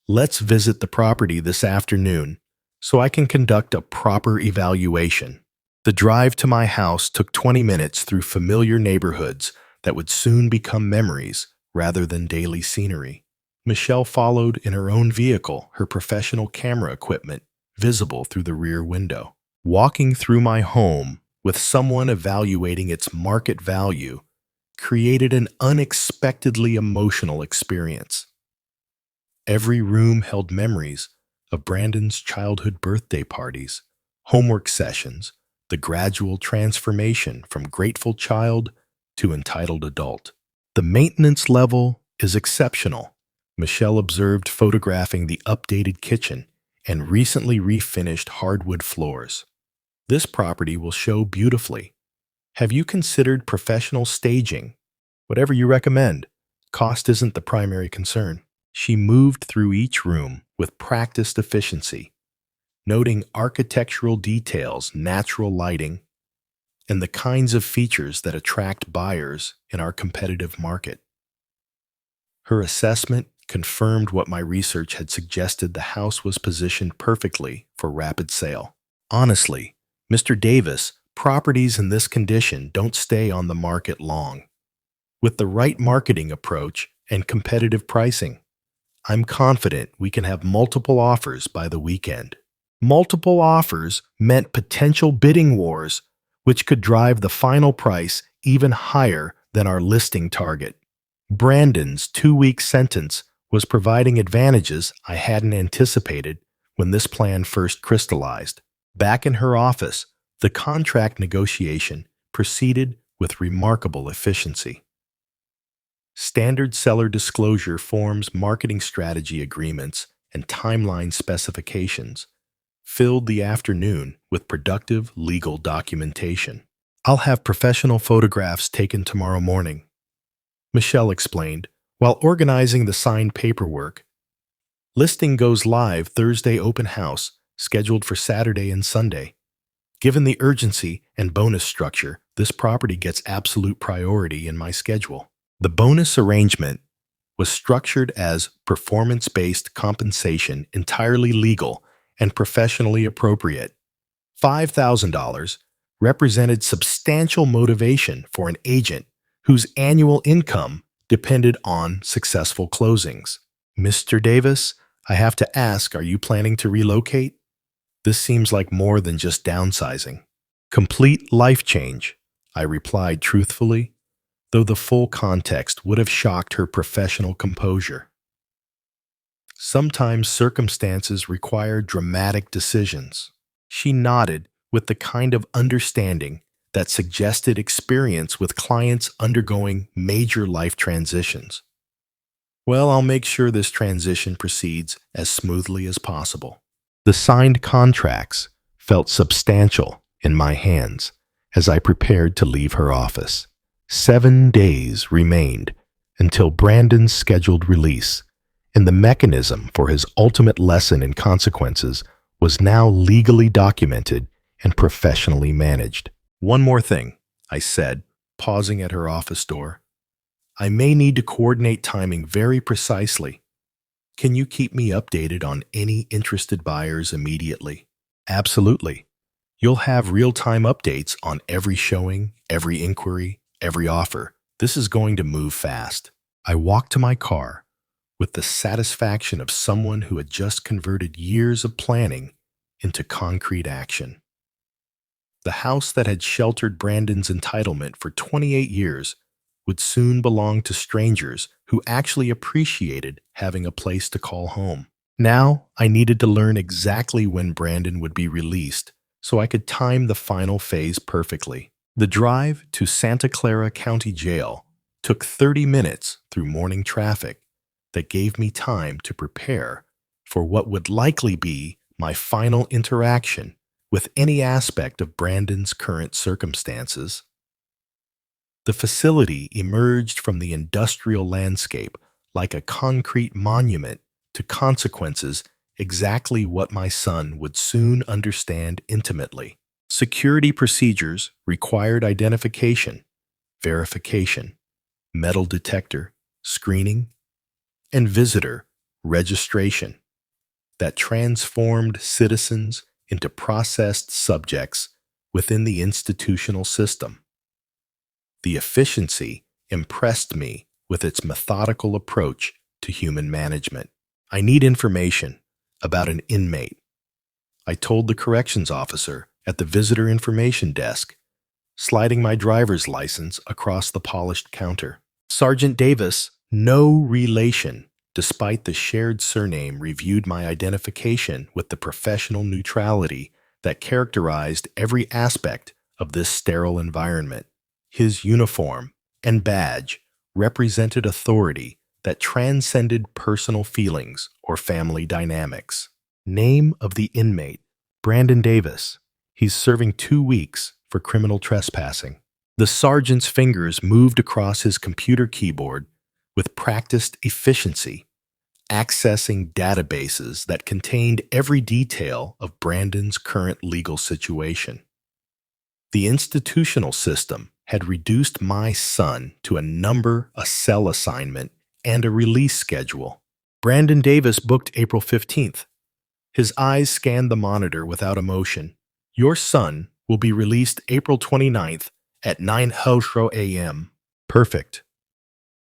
Let's visit the property this afternoon so I can conduct a proper evaluation. The drive to my house took 20 minutes through familiar neighborhoods that would soon become memories rather than daily scenery. Michelle followed in her own vehicle, her professional camera equipment visible through the rear window. Walking through my home with someone evaluating its market value created an unexpectedly emotional experience. Every room held memories of Brandon's childhood birthday parties, homework sessions, the gradual transformation from grateful child to entitled adult. The maintenance level is exceptional, Michelle observed, photographing the updated kitchen and recently refinished hardwood floors. This property will show beautifully. Have you considered professional staging? Whatever you recommend. Cost isn't the primary concern. She moved through each room with practiced efficiency, noting architectural details, natural lighting, and the kinds of features that attract buyers in our competitive market. Her assessment confirmed what my research had suggested: the house was positioned perfectly for rapid sale. Honestly, Mr. Davis, properties in this condition don't stay on the market long. With the right marketing approach and competitive pricing, I'm confident we can have multiple offers by the weekend. Multiple offers meant potential bidding wars, which could drive the final price even higher than our listing target. Brandon's 2-week sentence was providing advantages I hadn't anticipated when this plan first crystallized. Back in her office, the contract negotiation proceeded with remarkable efficiency. Standard seller disclosure forms, marketing strategy agreements, and timeline specifications filled the afternoon with productive legal documentation. I'll have professional photographs taken tomorrow morning, Michelle explained, while organizing the signed paperwork. Listing goes live Thursday, open house, scheduled for Saturday and Sunday. Given the urgency and bonus structure, this property gets absolute priority in my schedule. The bonus arrangement was structured as performance-based compensation, entirely legal and professionally appropriate. $5,000 represented substantial motivation for an agent whose annual income depended on successful closings. Mr. Davis, I have to ask, are you planning to relocate? This seems like more than just downsizing. Complete life change, I replied truthfully, though the full context would have shocked her professional composure. Sometimes circumstances require dramatic decisions. She nodded with the kind of understanding that suggested experience with clients undergoing major life transitions. Well, I'll make sure this transition proceeds as smoothly as possible. The signed contracts felt substantial in my hands as I prepared to leave her office. 7 days remained until Brandon's scheduled release, and the mechanism for his ultimate lesson in consequences was now legally documented and professionally managed. One more thing, I said, pausing at her office door. I may need to coordinate timing very precisely. Can you keep me updated on any interested buyers immediately? Absolutely. You'll have real-time updates on every showing, every inquiry, every offer. This is going to move fast. I walked to my car with the satisfaction of someone who had just converted years of planning into concrete action. The house that had sheltered Brandon's entitlement for 28 years would soon belong to strangers who actually appreciated having a place to call home. Now, I needed to learn exactly when Brandon would be released so I could time the final phase perfectly. The drive to Santa Clara County Jail took 30 minutes through morning traffic that gave me time to prepare for what would likely be my final interaction with any aspect of Brandon's current circumstances. The facility emerged from the industrial landscape like a concrete monument to consequences exactly what my son would soon understand intimately. Security procedures required identification, verification, metal detector, screening, and visitor registration that transformed citizens into processed subjects within the institutional system. The efficiency impressed me with its methodical approach to human management. I need information about an inmate. I told the corrections officer at the visitor information desk, sliding my driver's license across the polished counter. Sergeant Davis, no relation, despite the shared surname, reviewed my identification with the professional neutrality that characterized every aspect of this sterile environment. His uniform and badge represented authority that transcended personal feelings or family dynamics. Name of the inmate, Brandon Davis. He's serving 2 weeks for criminal trespassing. The sergeant's fingers moved across his computer keyboard with practiced efficiency, accessing databases that contained every detail of Brandon's current legal situation. The institutional system had reduced my son to a number, a cell assignment, and a release schedule. Brandon Davis booked April 15th. His eyes scanned the monitor without emotion. Your son will be released April 29th at 9:00 a.m. Perfect.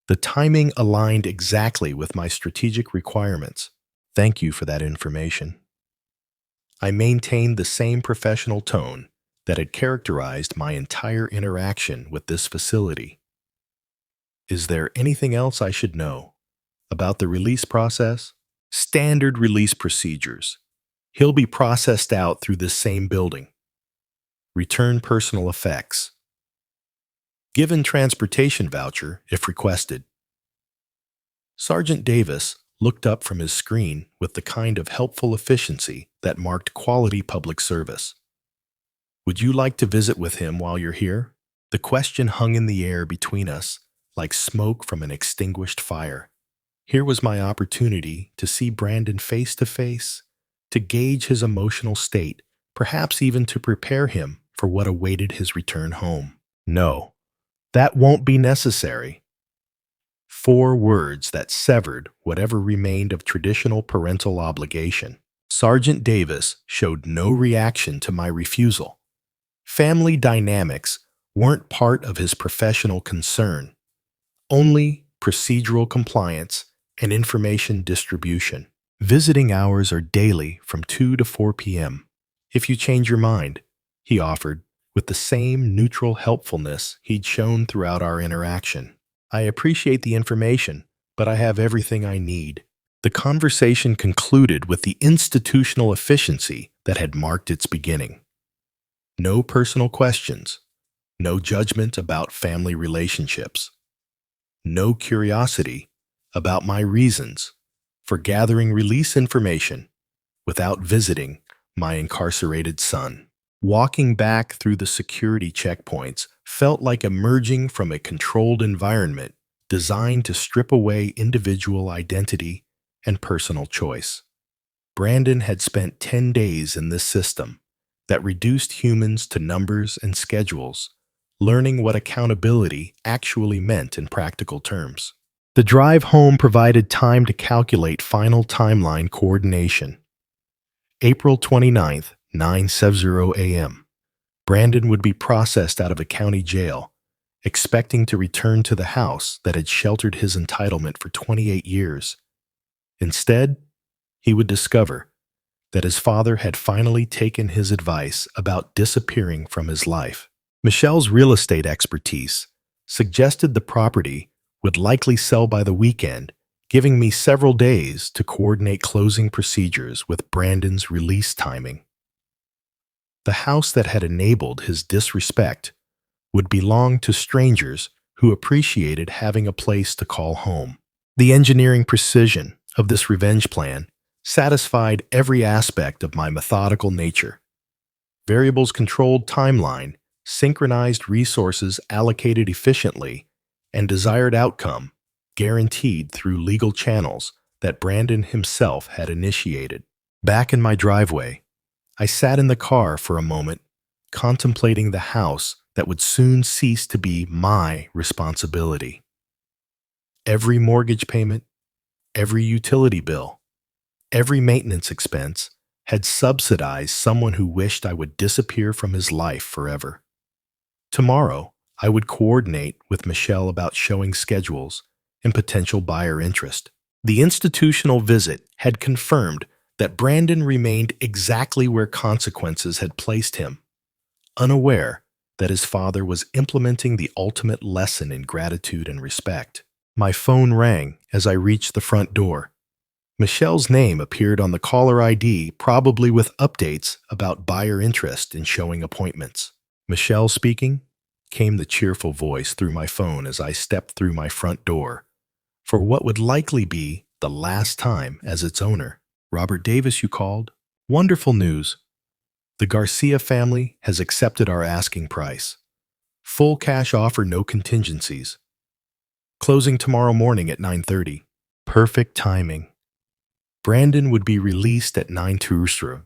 The timing aligned exactly with my strategic requirements. Thank you for that information. I maintained the same professional tone that had characterized my entire interaction with this facility. Is there anything else I should know about the release process? Standard release procedures. He'll be processed out through this same building. Return personal effects. Given transportation voucher if requested. Sergeant Davis looked up from his screen with the kind of helpful efficiency that marked quality public service. Would you like to visit with him while you're here? The question hung in the air between us like smoke from an extinguished fire. Here was my opportunity to see Brandon face to face, to gauge his emotional state, perhaps even to prepare him for what awaited his return home. No, that won't be necessary. 4 words that severed whatever remained of traditional parental obligation. Sergeant Davis showed no reaction to my refusal. Family dynamics weren't part of his professional concern, only procedural compliance and information distribution. Visiting hours are daily from 2 to 4 p.m. If you change your mind, he offered, with the same neutral helpfulness he'd shown throughout our interaction. I appreciate the information, but I have everything I need. The conversation concluded with the institutional efficiency that had marked its beginning. No personal questions, no judgment about family relationships, no curiosity about my reasons for gathering release information without visiting my incarcerated son. Walking back through the security checkpoints felt like emerging from a controlled environment designed to strip away individual identity and personal choice. Brandon had spent 10 days in this system that reduced humans to numbers and schedules, learning what accountability actually meant in practical terms. The drive home provided time to calculate final timeline coordination. April 29th, 9:70 a.m. Brandon would be processed out of a county jail, expecting to return to the house that had sheltered his entitlement for 28 years. Instead, he would discover that his father had finally taken his advice about disappearing from his life. Michelle's real estate expertise suggested the property would likely sell by the weekend giving me several days to coordinate closing procedures with Brandon's release timing. The house that had enabled his disrespect would belong to strangers who appreciated having a place to call home. The engineering precision of this revenge plan satisfied every aspect of my methodical nature. Variables controlled timeline, synchronized resources allocated efficiently, and desired outcome guaranteed through legal channels that Brandon himself had initiated. Back in my driveway, I sat in the car for a moment, contemplating the house that would soon cease to be my responsibility. Every mortgage payment, every utility bill, every maintenance expense had subsidized someone who wished I would disappear from his life forever. Tomorrow, I would coordinate with Michelle about showing schedules and potential buyer interest. The institutional visit had confirmed that Brandon remained exactly where consequences had placed him, unaware that his father was implementing the ultimate lesson in gratitude and respect. My phone rang as I reached the front door. Michelle's name appeared on the caller ID, probably with updates about buyer interest in showing appointments. "Michelle speaking," came the cheerful voice through my phone as I stepped through my front door, for what would likely be the last time as its owner. "Robert Davis, you called? Wonderful news. The Garcia family has accepted our asking price. Full cash offer, no contingencies. Closing tomorrow morning at 9:30. Perfect timing. Brandon would be released at 9 truestory,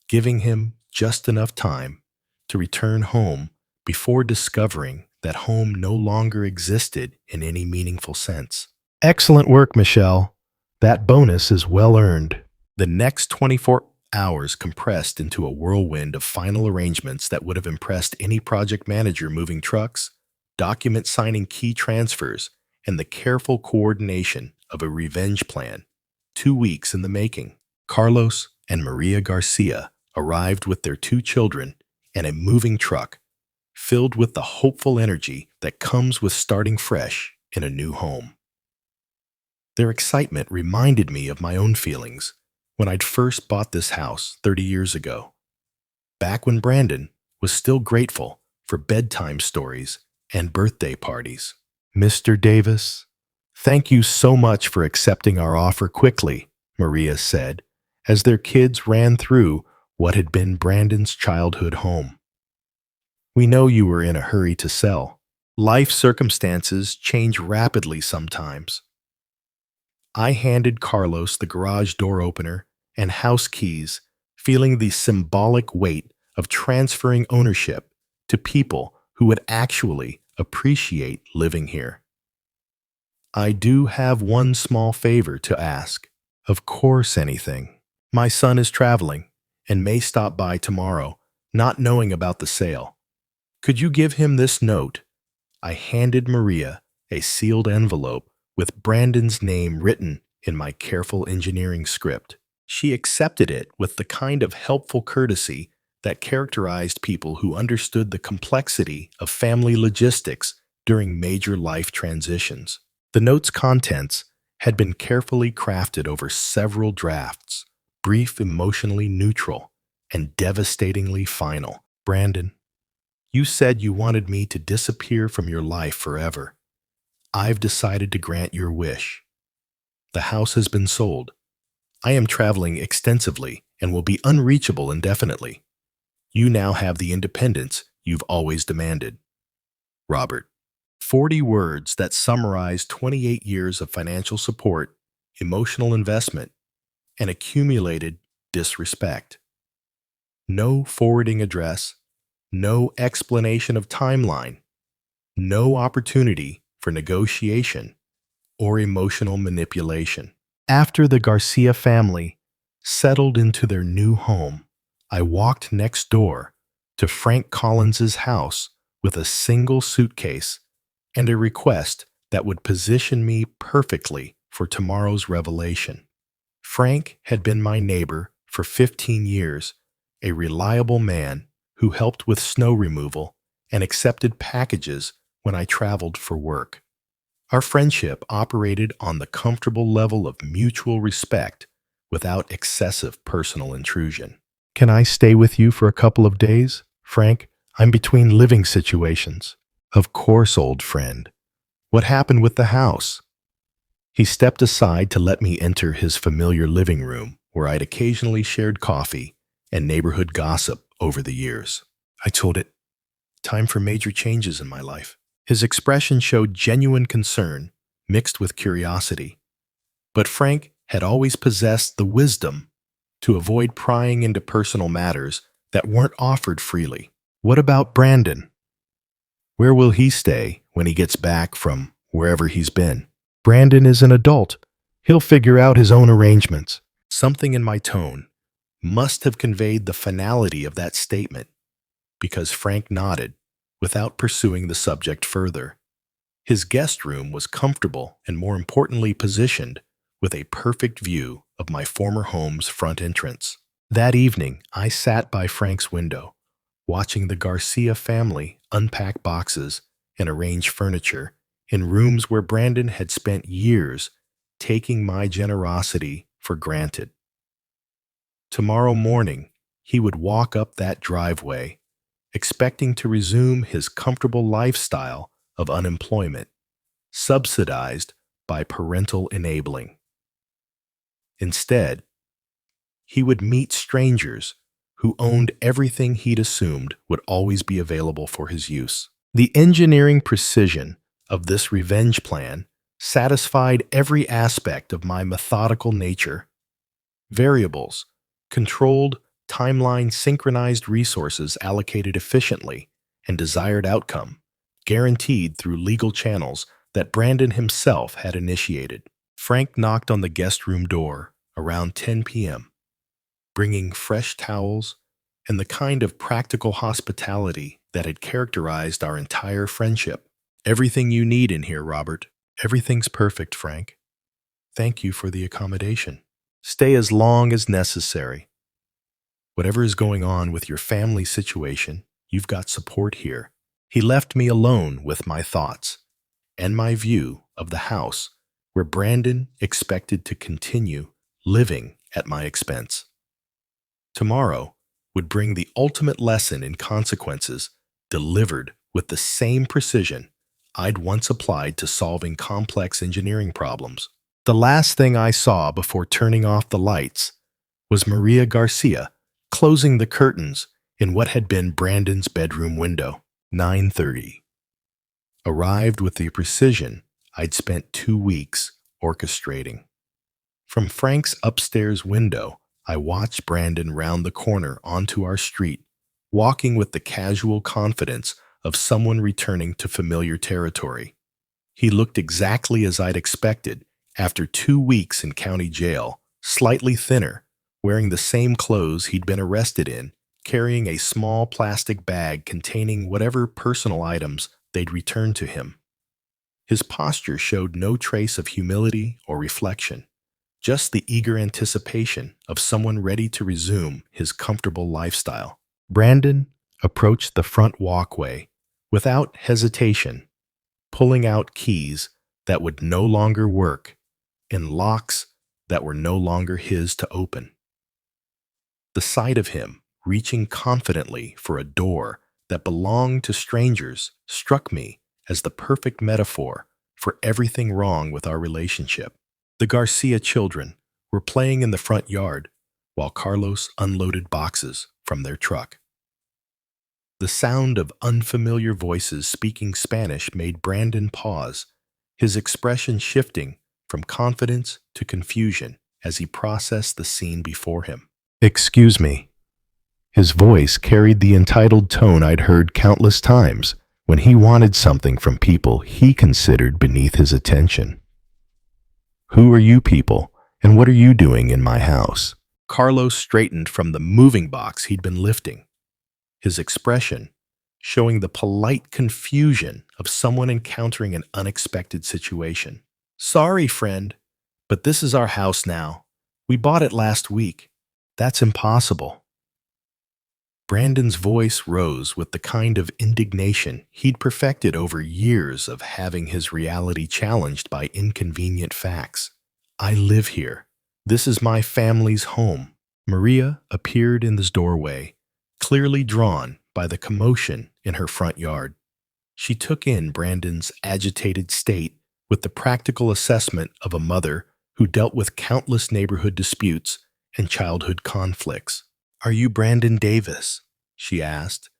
giving him just enough time to return home before discovering that home no longer existed in any meaningful sense." "Excellent work, Michelle. That bonus is well earned." The next 24 hours compressed into a whirlwind of final arrangements that would have impressed any project manager moving trucks, document signing key transfers, and the careful coordination of a revenge plan. 2 weeks in the making. Carlos and Maria Garcia arrived with their 2 children and a moving truck, filled with the hopeful energy that comes with starting fresh in a new home. Their excitement reminded me of my own feelings when I'd first bought this house 30 years ago, back when Brandon was still grateful for bedtime stories and birthday parties. "Mr. Davis, thank you so much for accepting our offer quickly," Maria said, as their kids ran through what had been Brandon's childhood home. "We know you were in a hurry to sell. Life circumstances change rapidly sometimes." I handed Carlos the garage door opener and house keys, feeling the symbolic weight of transferring ownership to people who would actually appreciate living here. "I do have one small favor to ask." "Of course, anything." "My son is traveling and may stop by tomorrow, not knowing about the sale. Could you give him this note?" I handed Maria a sealed envelope with Brandon's name written in my careful engineering script. She accepted it with the kind of helpful courtesy that characterized people who understood the complexity of family logistics during major life transitions. The note's contents had been carefully crafted over several drafts, brief, emotionally neutral, and devastatingly final. "Brandon, you said you wanted me to disappear from your life forever. I've decided to grant your wish. The house has been sold. I am traveling extensively and will be unreachable indefinitely. You now have the independence you've always demanded. Robert." 40 words that summarize 28 years of financial support, emotional investment, and accumulated disrespect. No forwarding address, no explanation of timeline, no opportunity for negotiation or emotional manipulation. After the Garcia family settled into their new home, I walked next door to Frank Collins's house with a single suitcase and a request that would position me perfectly for tomorrow's revelation. Frank had been my neighbor for 15 years, a reliable man who helped with snow removal and accepted packages when I traveled for work. Our friendship operated on the comfortable level of mutual respect without excessive personal intrusion. Can I stay with you for a couple of days? Frank, I'm between living situations. Of course, old friend. What happened with the house? He stepped aside to let me enter his familiar living room where I'd occasionally shared coffee and neighborhood gossip over the years. I told it, time for major changes in my life. His expression showed genuine concern mixed with curiosity. But Frank had always possessed the wisdom to avoid prying into personal matters that weren't offered freely. What about Brandon? Where will he stay when he gets back from wherever he's been? Brandon is an adult. He'll figure out his own arrangements. Something in my tone must have conveyed the finality of that statement because Frank nodded without pursuing the subject further. His guest room was comfortable and, more importantly, positioned with a perfect view of my former home's front entrance. That evening, I sat by Frank's window, watching the Garcia family unpack boxes and arrange furniture in rooms where Brandon had spent years taking my generosity for granted. Tomorrow morning, he would walk up that driveway, expecting to resume his comfortable lifestyle of unemployment, subsidized by parental enabling. Instead, he would meet strangers who owned everything he'd assumed would always be available for his use. The engineering precision of this revenge plan satisfied every aspect of my methodical nature. Variables, controlled, timeline synchronized resources allocated efficiently, and desired outcome, guaranteed through legal channels that Brandon himself had initiated. Frank knocked on the guest room door around 10 p.m., bringing fresh towels and the kind of practical hospitality that had characterized our entire friendship. Everything you need in here, Robert. Everything's perfect, Frank. Thank you for the accommodation. Stay as long as necessary. Whatever is going on with your family situation, you've got support here. He left me alone with my thoughts and my view of the house where Brandon expected to continue living at my expense. Tomorrow would bring the ultimate lesson in consequences delivered with the same precision I'd once applied to solving complex engineering problems. The last thing I saw before turning off the lights was Maria Garcia closing the curtains in what had been Brandon's bedroom window. 9:30. Arrived with the precision I'd spent 2 weeks orchestrating. From Frank's upstairs window, I watched Brandon round the corner onto our street, walking with the casual confidence of someone returning to familiar territory. He looked exactly as I'd expected after 2 weeks in county jail, slightly thinner, wearing the same clothes he'd been arrested in, carrying a small plastic bag containing whatever personal items they'd returned to him. His posture showed no trace of humility or reflection, just the eager anticipation of someone ready to resume his comfortable lifestyle. Brandon approached the front walkway without hesitation, pulling out keys that would no longer work and locks that were no longer his to open. The sight of him reaching confidently for a door that belonged to strangers struck me as the perfect metaphor for everything wrong with our relationship. The Garcia children were playing in the front yard while Carlos unloaded boxes from their truck. The sound of unfamiliar voices speaking Spanish made Brandon pause, his expression shifting from confidence to confusion as he processed the scene before him. "Excuse me." His voice carried the entitled tone I'd heard countless times when he wanted something from people he considered beneath his attention. "Who are you people, and what are you doing in my house?" Carlos straightened from the moving box he'd been lifting, his expression showing the polite confusion of someone encountering an unexpected situation. "Sorry, friend, but this is our house now. We bought it last week." "That's impossible." Brandon's voice rose with the kind of indignation he'd perfected over years of having his reality challenged by inconvenient facts. I live here. This is my family's home. Maria appeared in the doorway, clearly drawn by the commotion in her front yard. She took in Brandon's agitated state with the practical assessment of a mother who dealt with countless neighborhood disputes and childhood conflicts. "Are you Brandon Davis?" she asked,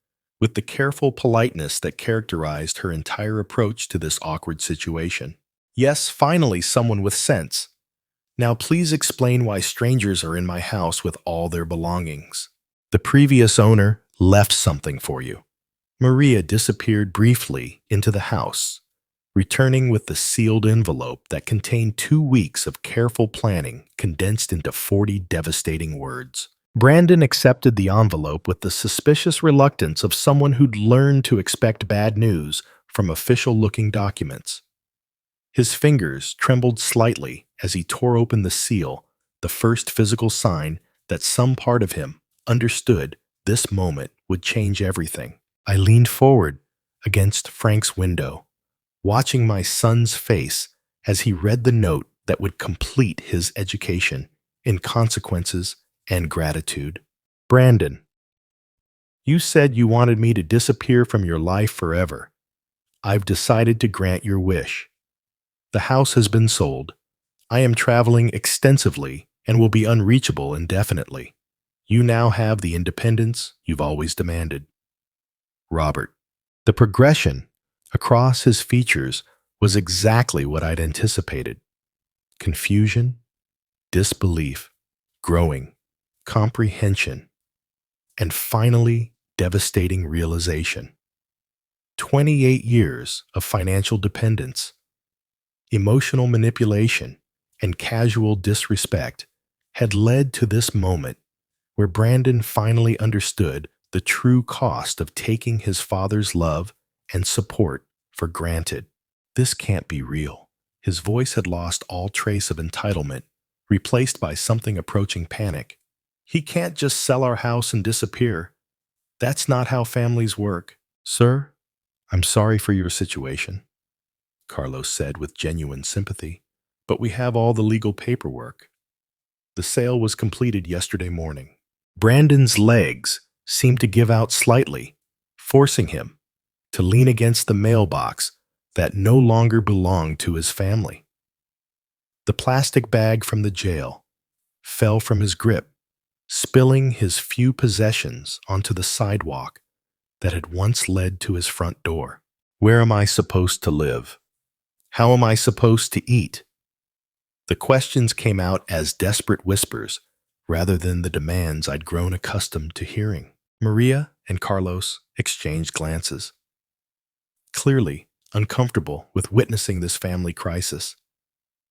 with the careful politeness that characterized her entire approach to this awkward situation. "Yes, finally someone with sense. Now please explain why strangers are in my house with all their belongings." "The previous owner left something for you." Maria disappeared briefly into the house, returning with the sealed envelope that contained 2 weeks of careful planning condensed into 40 devastating words. Brandon accepted the envelope with the suspicious reluctance of someone who'd learned to expect bad news from official-looking documents. His fingers trembled slightly as he tore open the seal, the first physical sign that some part of him understood this moment would change everything. I leaned forward against Frank's window, watching my son's face as he read the note that would complete his education in consequences and gratitude. "Brandon, you said you wanted me to disappear from your life forever. I've decided to grant your wish. The house has been sold. I am traveling extensively and will be unreachable indefinitely. You now have the independence you've always demanded. Robert." The progression across his features was exactly what I'd anticipated. Confusion, disbelief, growing comprehension, and finally devastating realization. 28 years of financial dependence, emotional manipulation, and casual disrespect had led to this moment where Brandon finally understood the true cost of taking his father's love and support for granted. "This can't be real." His voice had lost all trace of entitlement, replaced by something approaching panic. "He can't just sell our house and disappear. That's not how families work." "Sir, I'm sorry for your situation," Carlos said with genuine sympathy, "but we have all the legal paperwork. The sale was completed yesterday morning." Brandon's legs seemed to give out slightly, forcing him to lean against the mailbox that no longer belonged to his family. The plastic bag from the jail fell from his grip, spilling his few possessions onto the sidewalk that had once led to his front door. "Where am I supposed to live? How am I supposed to eat?" The questions came out as desperate whispers rather than the demands I'd grown accustomed to hearing. Maria and Carlos exchanged glances, clearly uncomfortable with witnessing this family crisis,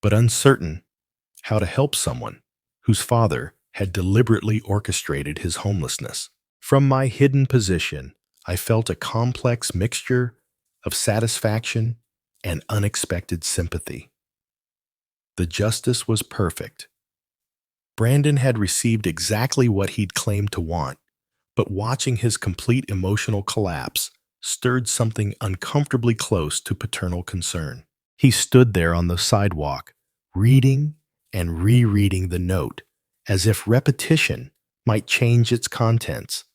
but uncertain how to help someone whose father had deliberately orchestrated his homelessness. From my hidden position, I felt a complex mixture of satisfaction and unexpected sympathy. The justice was perfect. Brandon had received exactly what he'd claimed to want, but watching his complete emotional collapse stirred something uncomfortably close to paternal concern. He stood there on the sidewalk, reading and rereading the note, as if repetition might change its contents.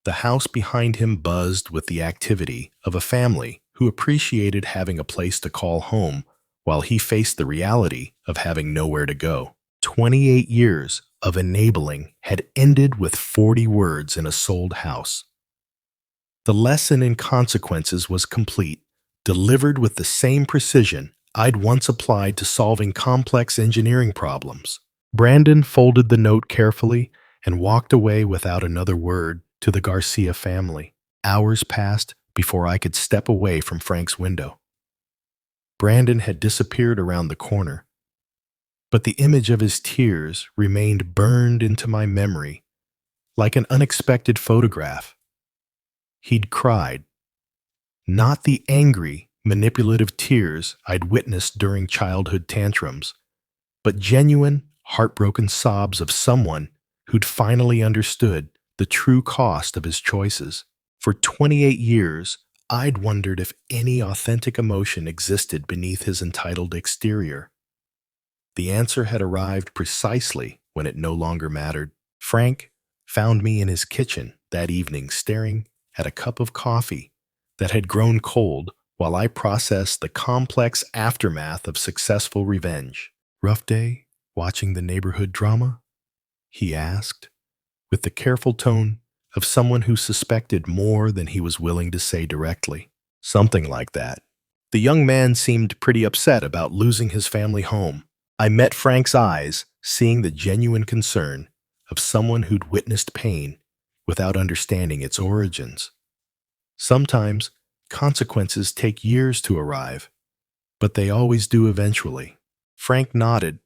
The house behind him buzzed with the activity of a family who appreciated having a place to call home while he faced the reality of having nowhere to go. 28 years of enabling had ended with 40 words in a sold house. The lesson in consequences was complete, delivered with the same precision I'd once applied to solving complex engineering problems. Brandon folded the note carefully and walked away without another word to the Garcia family. Hours passed before I could step away from Frank's window. Brandon had disappeared around the corner, but the image of his tears remained burned into my memory like an unexpected photograph. He'd cried, not the angry, manipulative tears I'd witnessed during childhood tantrums, but genuine, heartbroken sobs of someone who'd finally understood the true cost of his choices. For 28 years, I'd wondered if any authentic emotion existed beneath his entitled exterior. The answer had arrived precisely when it no longer mattered. Frank found me in his kitchen that evening staring at a cup of coffee that had grown cold while I processed the complex aftermath of successful revenge. "Rough day, watching the neighborhood drama?" he asked, with the careful tone of someone who suspected more than he was willing to say directly. "Something like that." The young man seemed pretty upset about losing his family home. I met Frank's eyes, seeing the genuine concern of someone who'd witnessed pain without understanding its origins. Sometimes consequences take years to arrive, but they always do eventually. Frank nodded,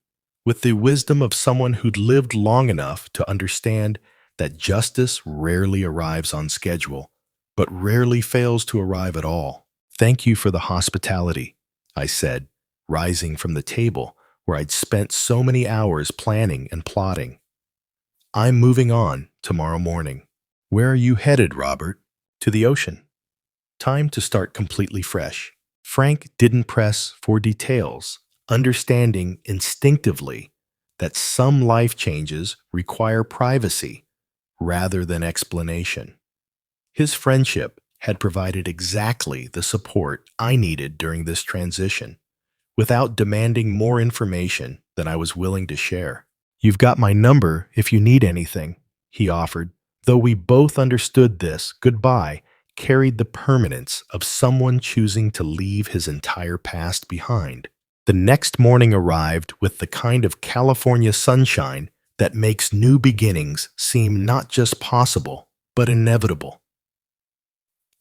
with the wisdom of someone who'd lived long enough to understand that justice rarely arrives on schedule, but rarely fails to arrive at all. "Thank you for the hospitality," I said, rising from the table where I'd spent so many hours planning and plotting. "I'm moving on tomorrow morning." "Where are you headed, Robert?" "To the ocean. Time to start completely fresh." Frank didn't press for details, understanding instinctively that some life changes require privacy rather than explanation. His friendship had provided exactly the support I needed during this transition, without demanding more information than I was willing to share. "You've got my number if you need anything," he offered, though we both understood this goodbye carried the permanence of someone choosing to leave his entire past behind. The next morning arrived with the kind of California sunshine that makes new beginnings seem not just possible, but inevitable.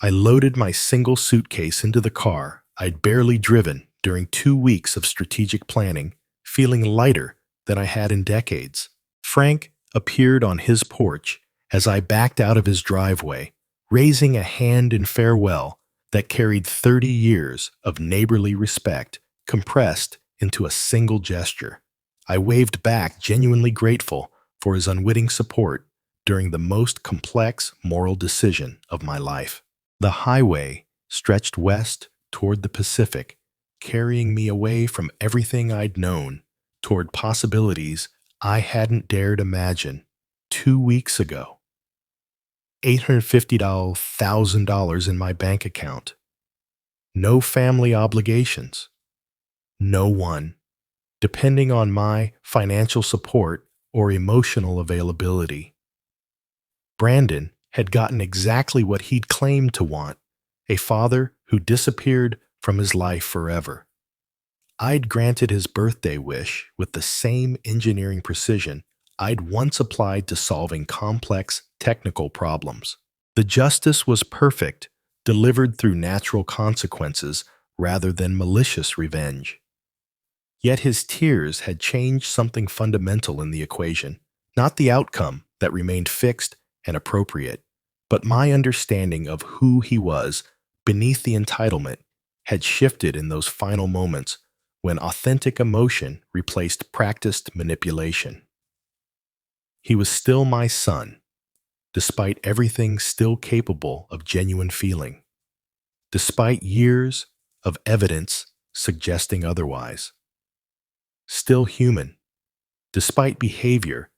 I loaded my single suitcase into the car I'd barely driven during 2 weeks of strategic planning, feeling lighter than I had in decades. Frank appeared on his porch as I backed out of his driveway, raising a hand in farewell that carried 30 years of neighborly respect compressed into a single gesture. I waved back, genuinely grateful for his unwitting support during the most complex moral decision of my life. The highway stretched west toward the Pacific, carrying me away from everything I'd known toward possibilities I hadn't dared imagine 2 weeks ago. $850,000 in my bank account. No family obligations. No one depending on my financial support or emotional availability. Brandon had gotten exactly what he'd claimed to want, a father who disappeared from his life forever. I'd granted his birthday wish with the same engineering precision I'd once applied to solving complex technical problems. The justice was perfect, delivered through natural consequences rather than malicious revenge. Yet his tears had changed something fundamental in the equation, not the outcome that remained fixed and appropriate, but my understanding of who he was beneath the entitlement had shifted in those final moments when authentic emotion replaced practiced manipulation. He was still my son, despite everything still capable of genuine feeling, despite years of evidence suggesting otherwise. Still human, despite behavior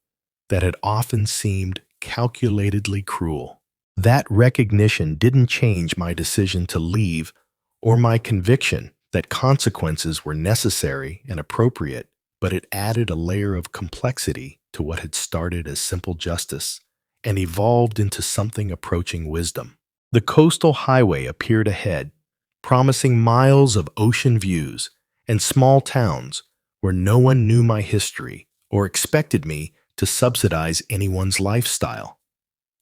that had often seemed calculatedly cruel. That recognition didn't change my decision to leave or my conviction that consequences were necessary and appropriate, but it added a layer of complexity to what had started as simple justice and evolved into something approaching wisdom. The coastal highway appeared ahead, promising miles of ocean views and small towns where no one knew my history or expected me to subsidize anyone's lifestyle.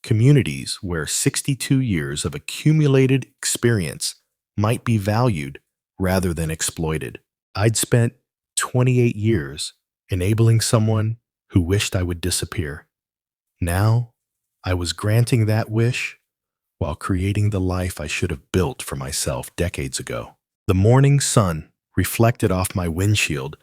Communities where 62 years of accumulated experience might be valued rather than exploited. I'd spent 28 years enabling someone who wished I would disappear. Now, I was granting that wish while creating the life I should have built for myself decades ago. The morning sun reflected off my windshield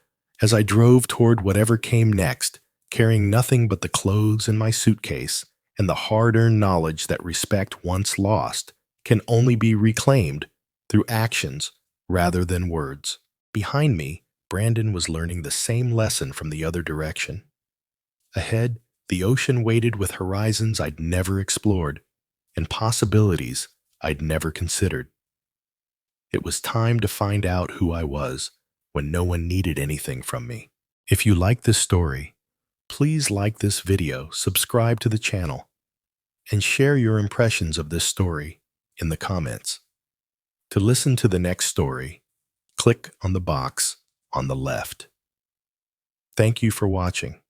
as I drove toward whatever came next, carrying nothing but the clothes in my suitcase and the hard-earned knowledge that respect once lost can only be reclaimed through actions rather than words. Behind me, Brandon was learning the same lesson from the other direction. Ahead, the ocean waited with horizons I'd never explored and possibilities I'd never considered. It was time to find out who I was when no one needed anything from me. If you like this story, please like this video, subscribe to the channel, and share your impressions of this story in the comments. To listen to the next story, click on the box on the left. Thank you for watching.